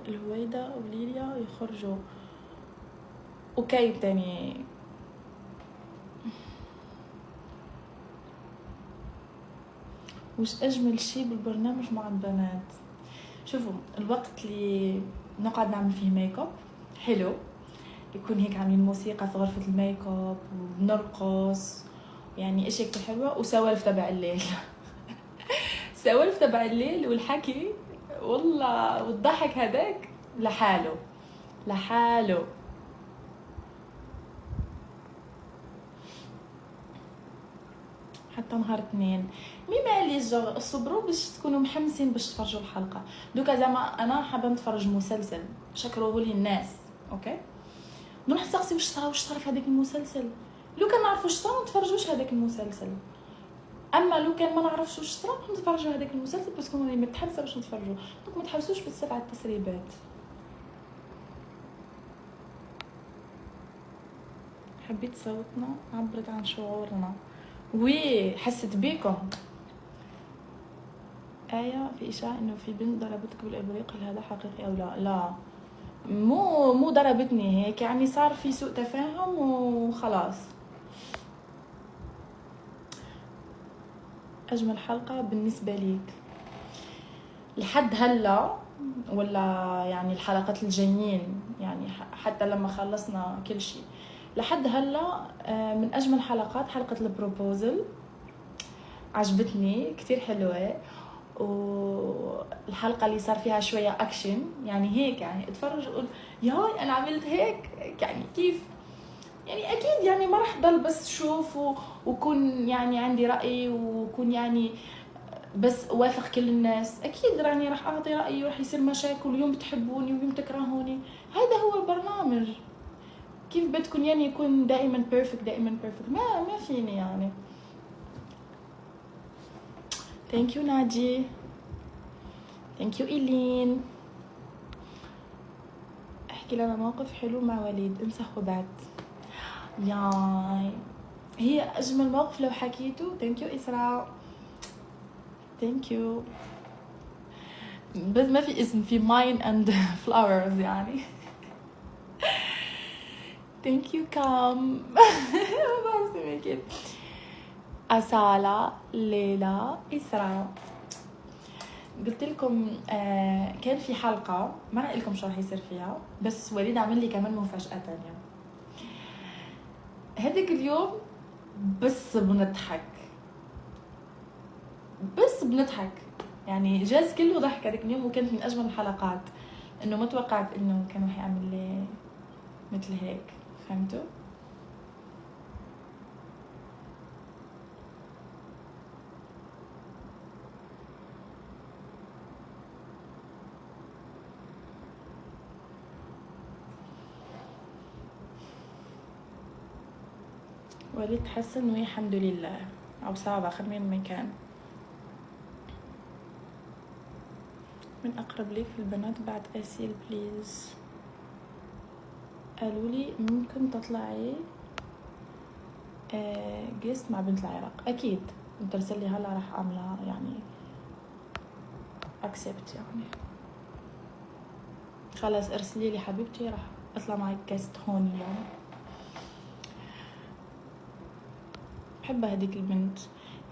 الهويدا وليليا يخرجوا وكاين تاني وش اجمل شيء بالبرنامج مع البنات؟ شوفوا الوقت اللي نقعد نعمل فيه ميك اب حلو، يكون هيك عاملين موسيقى في غرفة الميك اب وبنرقص، يعني اشياء كتير حلوة، وسوالف تبع الليل. سوالف تبع الليل والحكي والله والضحك هداك لحاله لحاله. حتى نهار اثنين مي ماليش صبروا باش تكونوا محمسين باش تفرجوا الحلقه. دوكا زعما انا حابه نتفرج مسلسل شكروه لي الناس، اوكي نروح نسقسي واش صرا في هذاك المسلسل. لو كان نعرف واش صرا ما نتفرجوش هذاك المسلسل، اما لو كان ما نعرفش واش صرا نتفرجوا هذاك المسلسل بس كونوا متحمسه باش نتفرجوا. دونك ما تحبسوش بزاف على التسريبات. حبيت صوتنا عبرت عن شعورنا، وي حست بيكم. آية في إشاعة إنه في بنت ضربتك بالإبريق، هل هذا حقيقي أو لا؟ لا مو ضربتني هيك، يعني صار في سوء تفاهم وخلاص. أجمل حلقة بالنسبة ليك لحد هلا ولا يعني الحلقات الجايين؟ يعني حتى لما خلصنا كل شيء لحد هلا من أجمل حلقة البروبوزل، عجبتني كتير حلوة. والحلقة اللي صار فيها شوية أكشن، يعني هيك يعني اتفرج وقول ياي أنا عملت هيك، يعني كيف يعني أكيد يعني ما رح ضل بس شوف وكون يعني عندي رأي وكون يعني بس وافق كل الناس. أكيد يعني رح أعطي رأيي ورح يصير مشاكل، ويوم بتحبوني ويوم تكرهوني، هذا هو البرنامج. كيف بدكم يعني يكون دائما بيرفكت دائما بيرفكت؟ ما فيني يعني. ثانك يو ناجي، ثانك يو إيلين. احكي لنا موقف حلو مع وليد، انسى بعد. ياي هي اجمل موقف لو حكيته. ثانك يو إسراء، ثانك يو. بس ما في اسم، في ماين اند فلاورز يعني. ثانك يو كام. ما بعرف اسمها كيف. أصالة، ليلى، إسراء. قلت لكم كان في حلقة ما رح لكم شو رح يصير فيها، بس وليد عمل لي كمان مفاجأة تانية هديك اليوم. بس بنضحك يعني جاز كله ضحك هديك اليوم، وكانت من أجمل الحلقات. إنه ما توقعت إنه كان رح يعمل لي مثل هيك، فهمتوا؟ وليد تحسن والحمد لله، أو صعب آخر من مكان. من أقرب لي في البنات بعد أسيل بليز. قالوا لي ممكن تطلعي جيست مع بنت العراق. أكيد ترسل لي هلا راح أعملها يعني أكسبت يعني. خلاص ارسلي لي حبيبتي راح أطلع معك جيست هون اليوم. بحب هديك البنت.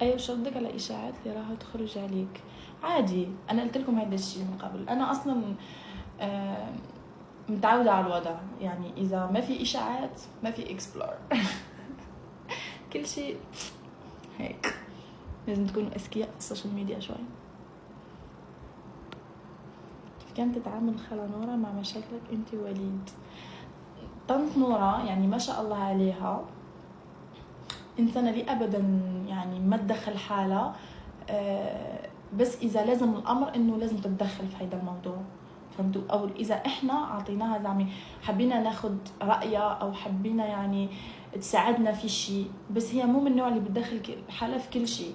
ايوه شو ردك على اشاعات اللي راح تخرج عليك؟ عادي، انا قلت لكم هذا الشيء من قبل. انا اصلا متعوده على الوضع، يعني اذا ما في اشاعات ما في اكسبلور. كل شيء هيك. لازم تكونوا اذكياء في السوشيال ميديا شوي. كيف كانت تتعامل خالة نورة مع مشاكلك انت ووليد؟ طنط نورة يعني ما شاء الله عليها إنسانة لي أبدا يعني ما تدخل حالها، بس إذا لازم الأمر إنه لازم تتدخل في هذا الموضوع، فهمتوا؟ أو إذا إحنا عطيناها زعمي حبينا ناخد رأيها أو حبينا يعني تساعدنا في شيء، بس هي مو من النوع اللي بتدخل حالها في كل شيء.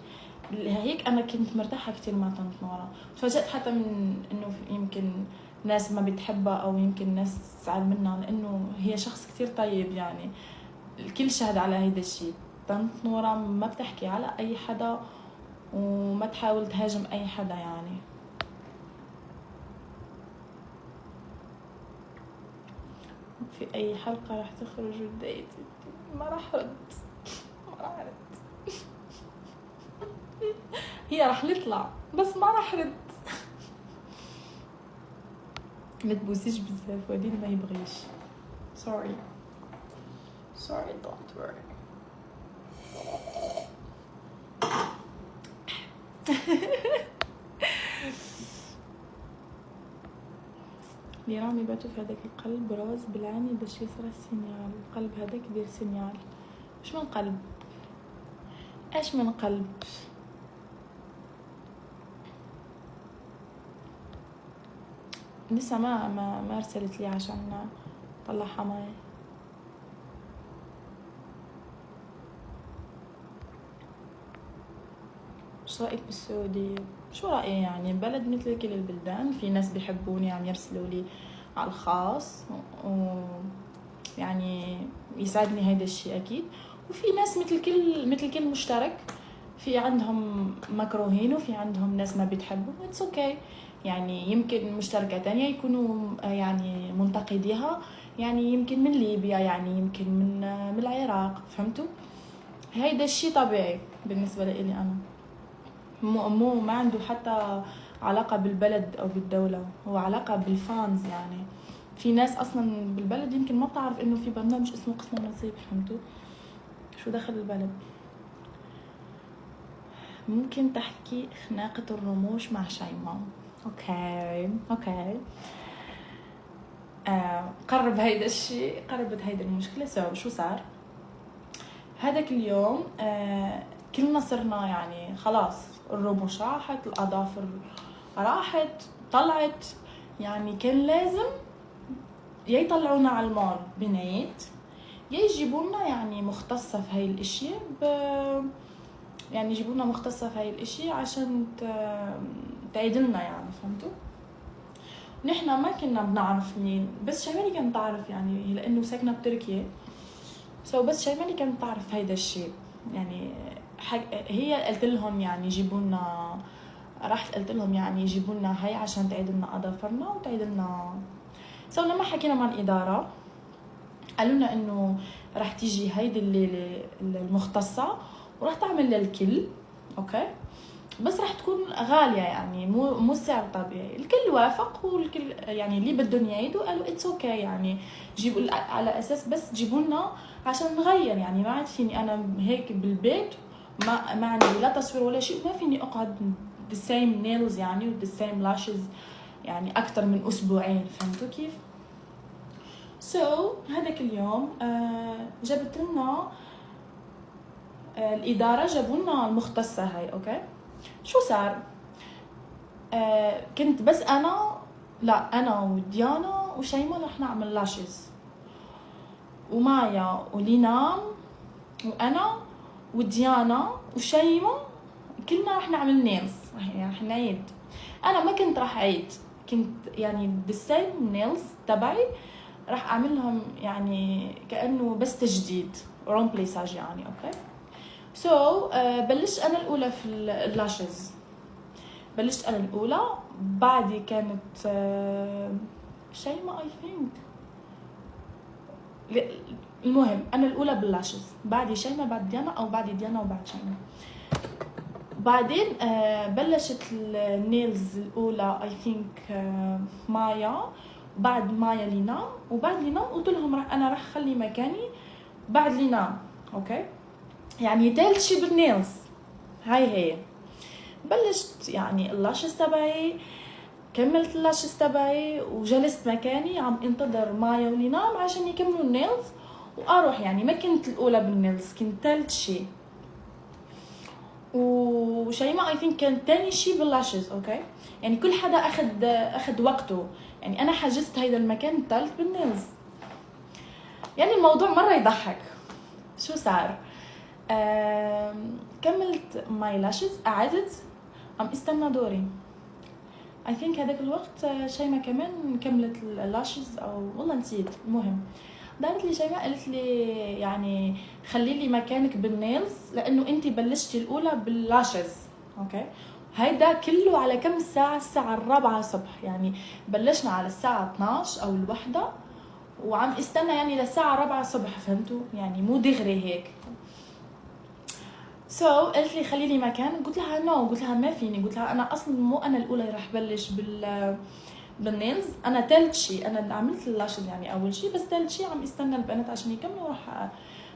هيك أنا كنت مرتاحة كتير مع طنط نورة. تفاجأت حتى من إنه يمكن ناس ما بتحبها أو يمكن ناس تزعل منها، لأنه هي شخص كتير طيب. يعني الكل شهد على هيدا الشيء. طنط نورة ما بتحكي على أي حدا وما تحاول تهاجم أي حدا يعني. في أي حلقة راح تخرج الديت؟ ما راح رد. هي راح نطلع بس ما راح رد. ما تبوسيش بزاف، وليد ما يبغيش. sorry don't worry. اللي راهم يبعتوا في هذاك القلب روز بالعاني باش يصرى السينيال. القلب هذاك يدير سينيال. اش من قلب؟ اش من قلب؟ لسه ما ارسلت لي عشان طلعها معي. ايش رايك بالسعوديه؟ شو رايي يعني؟ بلد مثل كل البلدان، في ناس بيحبوني عم يرسلوا لي على الخاص يعني يسعدني هيدا الشيء اكيد، وفي ناس مثل كل مشترك، في عندهم مكروهين وفي عندهم ناس ما بتحبوا. اتس اوكي يعني يمكن مشتركة تانية يكونوا يعني منتقديها، يعني يمكن من ليبيا، يعني يمكن من العراق، فهمتوا؟ هيدا الشيء طبيعي بالنسبة لي أنا. مو ما عنده حتى علاقة بالبلد أو بالدولة، هو علاقة بالفانز. يعني في ناس أصلا بالبلد يمكن ما بتعرف إنه في برنامج اسمه قسم النصيب، فهمتوا؟ شو دخل البلد؟ ممكن تحكي خناقة الرموش مع شيماء؟ اوكي قرب هيدا الشيء، قربت هيدا المشكلة. شو صار هذاك اليوم؟ كلنا صرنا يعني خلاص الرموش راحت، الأظافر راحت طلعت، يعني كان لازم يا يطلعونا على المول بنايت، يا يجيبوا لنا يعني مختصة في هاي الاشياء يعني يجيبوا لنا مختصة في هاي الاشياء عشان تعيدلنا، يعني فهمتوا؟ نحن ما كنا بنعرف مين، بس شيمالي كانت تعرف يعني لانه ساكنه بتركيا. بس شيمالي كانت تعرف هيدا الشيء يعني. هي قلت لهم يعني يجيبوا لنا، رحت قلت لهم يعني يجيبوا لنا هاي عشان تعيد لنا اظافرنا وتعيد لنا. لما حكينا مع الاداره قالوا لنا انه راح تيجي هيدي الليله المختصه وراح تعمل للكل، اوكي، بس راح تكون غالية يعني مو السعر طبيعي. الكل وافق، والكل يعني اللي بدهم يعيدوا قالوا اتس اوكي يعني جيبوا على اساس بس جيبوا لنا عشان نغير. يعني ما عاد فيني انا هيك بالبيت ما عندي لا تصوير ولا شيء، ما فيني اقعد the same nails يعني و the same lashes يعني اكثر من اسبوعين، فهمتوا كيف؟ هذاك اليوم جابت لنا الاداره، جابوا لنا المختصه هاي، اوكي. شو صار؟ كنت بس انا وديانا وشيماء رح نعمل لاشز، ومايا ولينام وانا وديانا وشيماء كلنا رح نعمل نيلز، رح نعيد. انا ما كنت رح اعيد، كنت يعني بالسيم نيلز تبعي رح اعملهم يعني كانه بس تجديد رومبليساج يعني، اوكي. بلشت انا الاولى في اللاشز، بعدي كانت شيماء اي ثينك. المهم انا الاولى باللاشز، بعدي شيماء، بعد ديانا، او بعدي ديانا وبعد شيماء. بعدين بلشت النيلز الاولى اي ثينك مايا، بعد مايا لينام، وبعد لينام قلت لهم انا راح اخلي مكاني بعد لينام، اوكي. يعني ثالث شي بالنيلز هي بلشت يعني اللاشز تبعي، كملت اللاشز تبعي وجلست مكاني عم انتظر مايا ولينام عشان يكملوا النيلز واروح. يعني ما كنت الاولى بالنيلز، كنت ثالث شي، وشيماء اي ثينك كان ثاني شي باللاشز، اوكي. يعني كل حدا اخذ وقته، يعني انا حجزت هيدا المكان الثالث بالنيلز. يعني الموضوع مره يضحك. شو صار؟ كملت ماي لاشز، قعدت عم استنى دوري. اي ثينك هذاك الوقت شيماء كمان كملت اللاشز، او والله نسيت. المهم دارت لي شيماء قالت لي يعني خلي لي مكانك بالنيلز لانه انت بلشتي الاولى باللاشز، اوكي. هيدا كله على كم ساعه؟ الساعه 4 الصبح، يعني بلشنا على الساعه 12 او الوحدة وعم استنى يعني للساعه 4 الصبح، فهمتوا؟ يعني مو دغري هيك. قالت لي خلي لي مكان. قلت لها نو، قلت لها ما فيني، قلت لها انا اصلا مو انا الاولى راح بلش بالنيلز، انا ثالث شيء، انا عملت اللاشز يعني اول شيء، بس ثالث شيء عم استنى البنات عشان يكملوا وراح.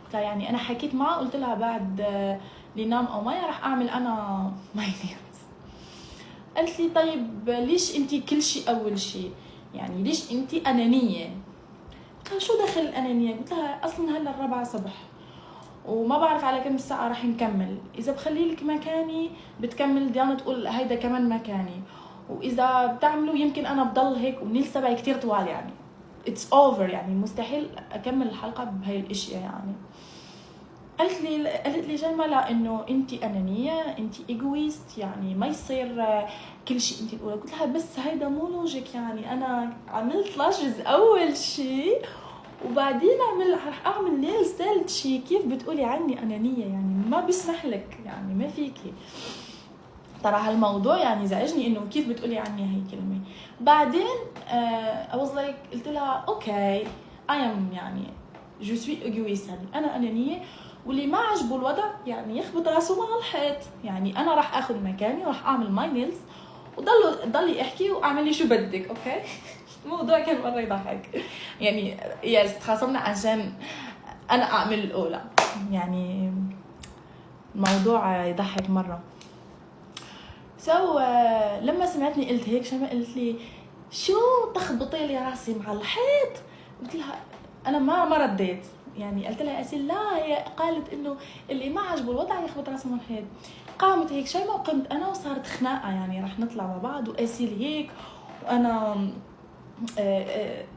قلت لها يعني انا حكيت معها، قلت لها بعد لينام او مايا راح اعمل انا ماي نيلز. قالت لي طيب ليش انتي كل شيء اول شيء، يعني ليش انتي انانيه؟ قلت لها شو دخل الانانيه؟ قلت لها اصلا هلا 4 صبح وما بعرف على كم ساعه راح نكمل، اذا بخلي لك مكاني بتكمل ديانا تقول هيدا كمان مكاني، واذا بتعملوا يمكن انا بضل هيك، والنيلز تبعي كتير طوال يعني اتس اوفر، يعني مستحيل اكمل الحلقه بهاي الاشياء يعني. قالت لي جمال انه انت انانيه، انت ايجويست، يعني ما يصير كل شيء انت الاولى. قلت لها بس هيدا مو لوجيك، يعني انا عملت لاشز اول شيء وبعدين راح اعمل نيلز ثالث شيء، كيف بتقولي عني انانيه؟ يعني ما بيسمح لك، يعني ما فيكي. ترى هالموضوع يعني زعجني انه كيف بتقولي عني هي كلمه. بعدين قلت لها اوكي I am يعني جو سوي ايجويست، يعني انا انانيه، واللي ما عجبه الوضع يعني يخبط راسه مع الحيط، يعني انا راح اخذ مكاني وراح اعمل ماي نيلز ضلي احكي واعملي شو بدك. اوكي الموضوع كان مره يضحك يعني، يس تخاصمنا عشان انا اعمل الاولى، يعني الموضوع يضحك مره. لما سمعتني قلت هيك، شما قلت لي شو تخبطي لي راسي مع الحيط؟ قلت لها انا ما رديت، يعني قلت لها اسيل لا، هي قالت انه اللي ما عجبه الوضع يخبط راسه مع الحيط. قامت هيك شيماء وقمت انا وصارت خناقه، يعني رح نطلع مع بعض، واسيل هيك وانا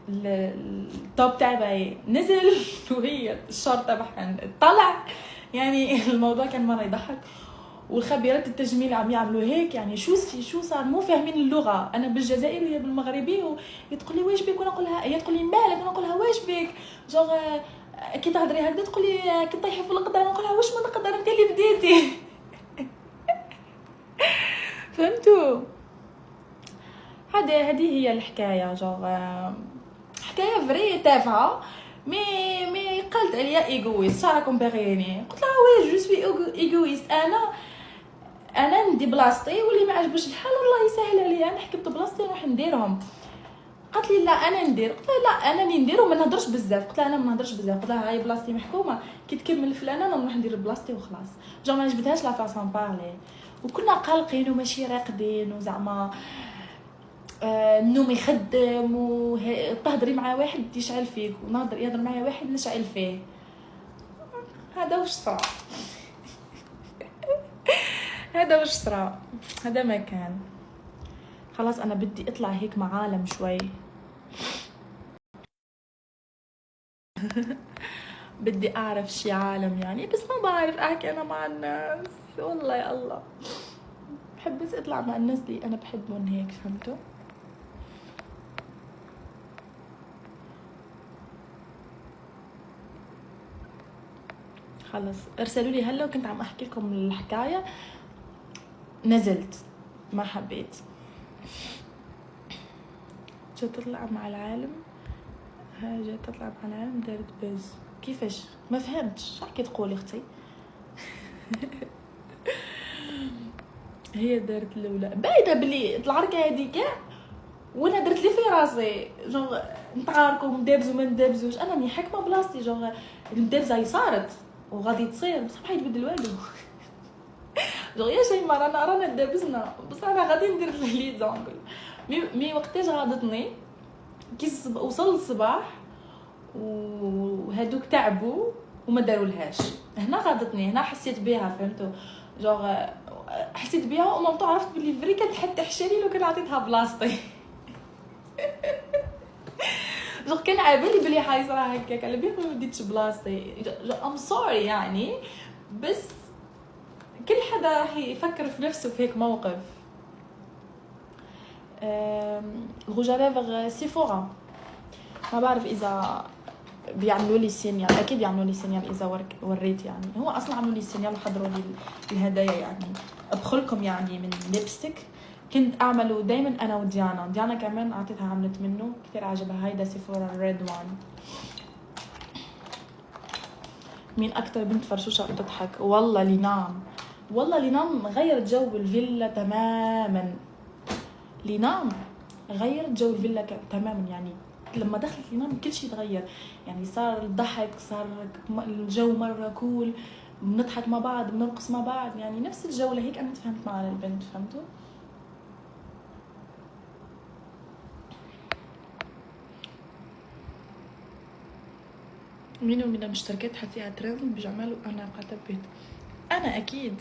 التوب تاعي نزل وهي الشورت تبعها طلع، يعني الموضوع كان مره يضحك. والخبيرات التجميل عم يعملوا هيك، يعني شو صار، مو فاهمين اللغه، انا بالجزائر وهي بالمغربي، وتقول لي واش بك وانا اقول لها، هي تقول لي مالك وانا اقول لها واش بك، جوغ كي تهضري هكذا تقول لي كي طيحي في القدر، انا نقول لها واش ما نقدر انت اللي بديتي. فهمتوا؟ هذه هي الحكايه، جوغ حكايه فري تافهه، مي قالت عليا ايغويست. راكم باغييني؟ قلت لها وي جو سوي ايغويست، انا ندي بلاصتي، واللي ما عجبوش الحال والله يسهل عليا، انا حكمت بلاصتي نروح نديرهم. قالت لي لا انا ندير. قلت لها لا انا اللي ندير وما نهضرش بزاف. قلت لها انا ما نهضرش بزاف، قلت لها هاي بلاصتي محكومه، كي تكمل فلانه انا نروح ندير بلاصتي وخلاص. جو ما جبتهاش لا فاسون بارلي، وكنا قلقين وماشي راقدين، وزعما النوم يخدم، وتهضري مع واحد يشعل فيك، يهضر معايا واحد نشعل فيه. هذا واش صرا. هذا واش صرا، هذا ما كان. خلاص انا بدي اطلع هيك مع عالم شوي. بدي اعرف شي عالم يعني، بس ما بعرف احكي انا مع الناس، والله يا الله بحب بس اطلع مع الناس اللي انا بحبهم هيك، فهمتوا؟ خلص ارسلوا لي هلا، وكنت عم احكي لكم الحكايه، نزلت ما حبيت. جت تطلع مع العالم، جت تطلع مع العالم دارت بز. كيفاش؟ ما فهمتش شو حكي تقولي اختي. هي دارت الاولى باينه بلي العركه هذيك وانا درت لي في راسي، جو نتعاركوا ندابزوا ما ندابزوش، انا راني حاكمه بلاصتي، جو الدابزه هي صارت وغادي تصير، بصح ما يتبدل والو. جو يا شيماء رانا دابزنا، بس انا غادي ندير لي زونغل. مي وقتاش غاضتني كي وصل الصباح وهادوك تعبوا وما دارولهاش، هنا غاضتني، هنا حسيت بها، فهمتوا؟ جو حسيت بها ومامتو عرفت بلي فري كانت حتى حشاني لو كان عطيتها بلاصتي. جو كان عابالي بلي حايصرا هكاك، على بالي ما بديتش بلاصتي، ام سوري يعني، بس كل حدا راح يفكر في نفسه في هيك موقف. الغوجا لافغ سيفورا، ما بعرف اذا بيعملوا لي سينيال، اكيد يعملوا لي سينيال اذا وريت، يعني هو اصلا عملوا لي سينيال وحضروا لي الهدايا، يعني ابخلكم يعني من ليبستيك كنت اعمله دائما انا وديانا كمان اعطيتها عملت منه كثير عجبها، هيدا سيفورا الريد وان. مين اكتر بنت فرشوشه بتضحك؟ والله لينام، والله لينام غيرت جو الفيلا تماما. لينام غيرت جو الفيلا تماما، يعني لما دخلت لينام كل شيء تغير، يعني صار الضحك، صار الجو مره كول، بنضحك مع بعض، بنرقص مع بعض، يعني نفس الجو. لهيك انا تفهمت مع البنت، فهمتوا؟ مين من المشتركات حسيها ترند بجمال وانا قتبت؟ انا اكيد.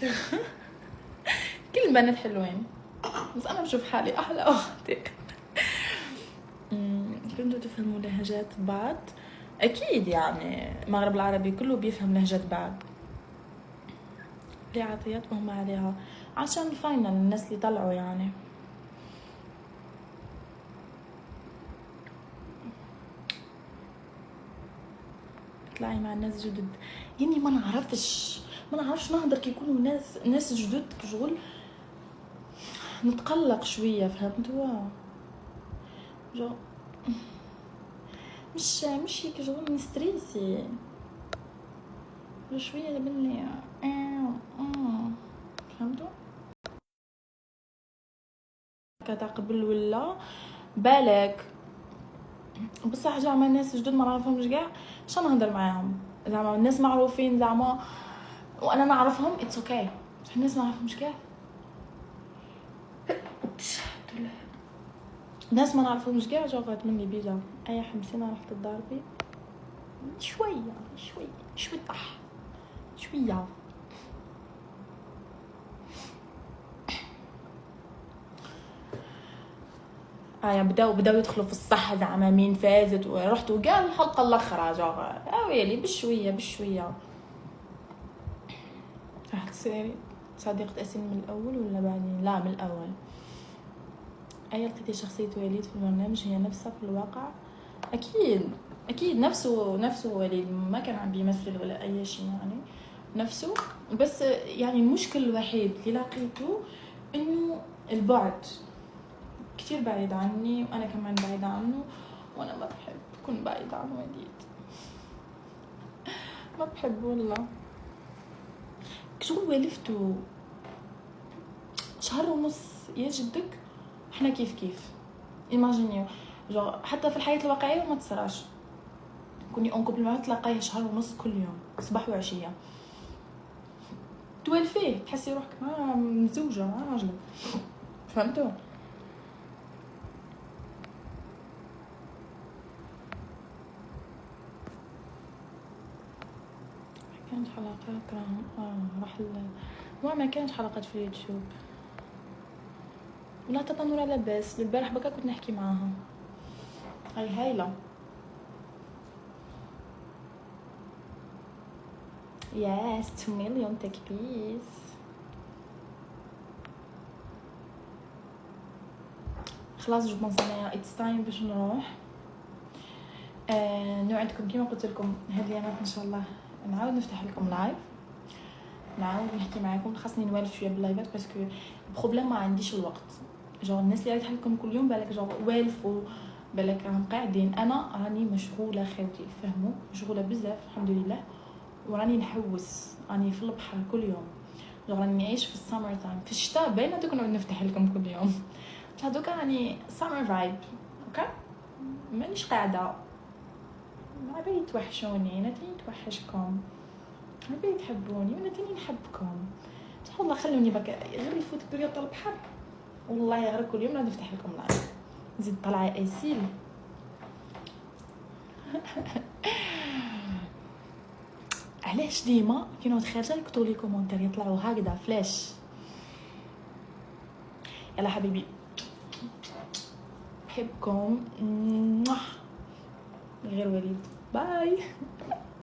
كل البنات حلوين، بس انا بشوف حالي احلى واحدة. كنتوا تفهموا لهجات بعض؟ اكيد، يعني المغرب العربي كله بيفهم لهجات بعض. ليه عطيات وهم عليها؟ عشان الفاينل، الناس اللي طلعوا يعني. تطلعي مع ناس جدد؟ يعني ما نعرفش نهضر كي يكونوا ناس جدد كشغل، نتقلق شويه، فهمتوا؟ جو مش هيك شغل نستريسي شويه مني، فهمتوا؟ كتا قبل ولا بالك، بصح زعما الناس جدد ما نعرفهمش كاع، شنو نهضر معاهم؟ زعما الناس معروفين زعما وانا نعرفهم اتس اوكي، بصح الناس ما نعرفهمش كاع، ناس ما نعرفهمش كاع جاوبت مني بيجا اي حمسينا رحت تضاربي شويه طح شويه. بداو يدخلوا في الصح زعما مين فازت، ورحت وقال الحلقه الاخرى جا ويلي بشويه. راح تصيري صديقة أسين من الأول ولا بعدين؟ لا، من الأول. أي لقيتي شخصية وليد في البرنامج هي نفسها في الواقع؟ أكيد نفسه وليد، ما كان عم بيمثل ولا أي شيء، يعني نفسه. بس يعني المشكل الوحيد اللي لقيته إنه البعد كتير بعيد عني، وأنا كمان بعيدة عنه، وأنا ما بحب أكون بعيدة عن وليد، ما بحب والله. شغل والفته شهر ونص يا جدك، احنا كيف ايماجينيو حتى في الحياه الواقعيه ما تصراش، كوني اون كوبل معاه تلاقيه شهر ونص كل يوم صباح وعشيه، توالفيه تحسي روحك مع مزوجه مع راجلك، فهمتوا؟ كانت حلقات راح ما كانت حلقات في اليوتيوب، ولا تطنورة لاباس. البارح بكا كنت نحكي معاها، هاي هايله. ياس 2 مليون تكبيس. خلاص جو بونس انايا اتس تايم باش نروح. نوعدكم كيما قلت لكم هاد الايامات ان شاء الله نعاود نفتح لكم لايف، نعاود نحكي معاكم. خاصني نوالف شويه باللايفات باسكو بروبليم ما عنديش الوقت. الناس اللي رايحه لكم كل يوم بالك والفوا، بالك راهم قاعدين، انا راني مشغوله خوتي، فهموا؟ مشغوله بزاف الحمد لله، وراني نحوس، راني في البحر كل يوم، راني نعيش في السمر تايم. في الشتاء باينه دوك نعود نفتح لكم كل يوم، هذوك راني سمر فايب، اوكي؟ مانيش قاعده، ما بالي توحشوني، انا تاني نتوحشكم، ما بالي تحبوني وانا تاني نحبكم. بصح والله خلوني بك غير نفوت بريود البحر، والله غير كل يوم نعود نفتح لكم لايف، نزيد طلعي ايسيل. علاش ديما كي نعود خارجه يكتبوا لي كومونتير يطلعوا هكذا فلاش؟ يلا حبيبي بحبكم، غير وليد، باي.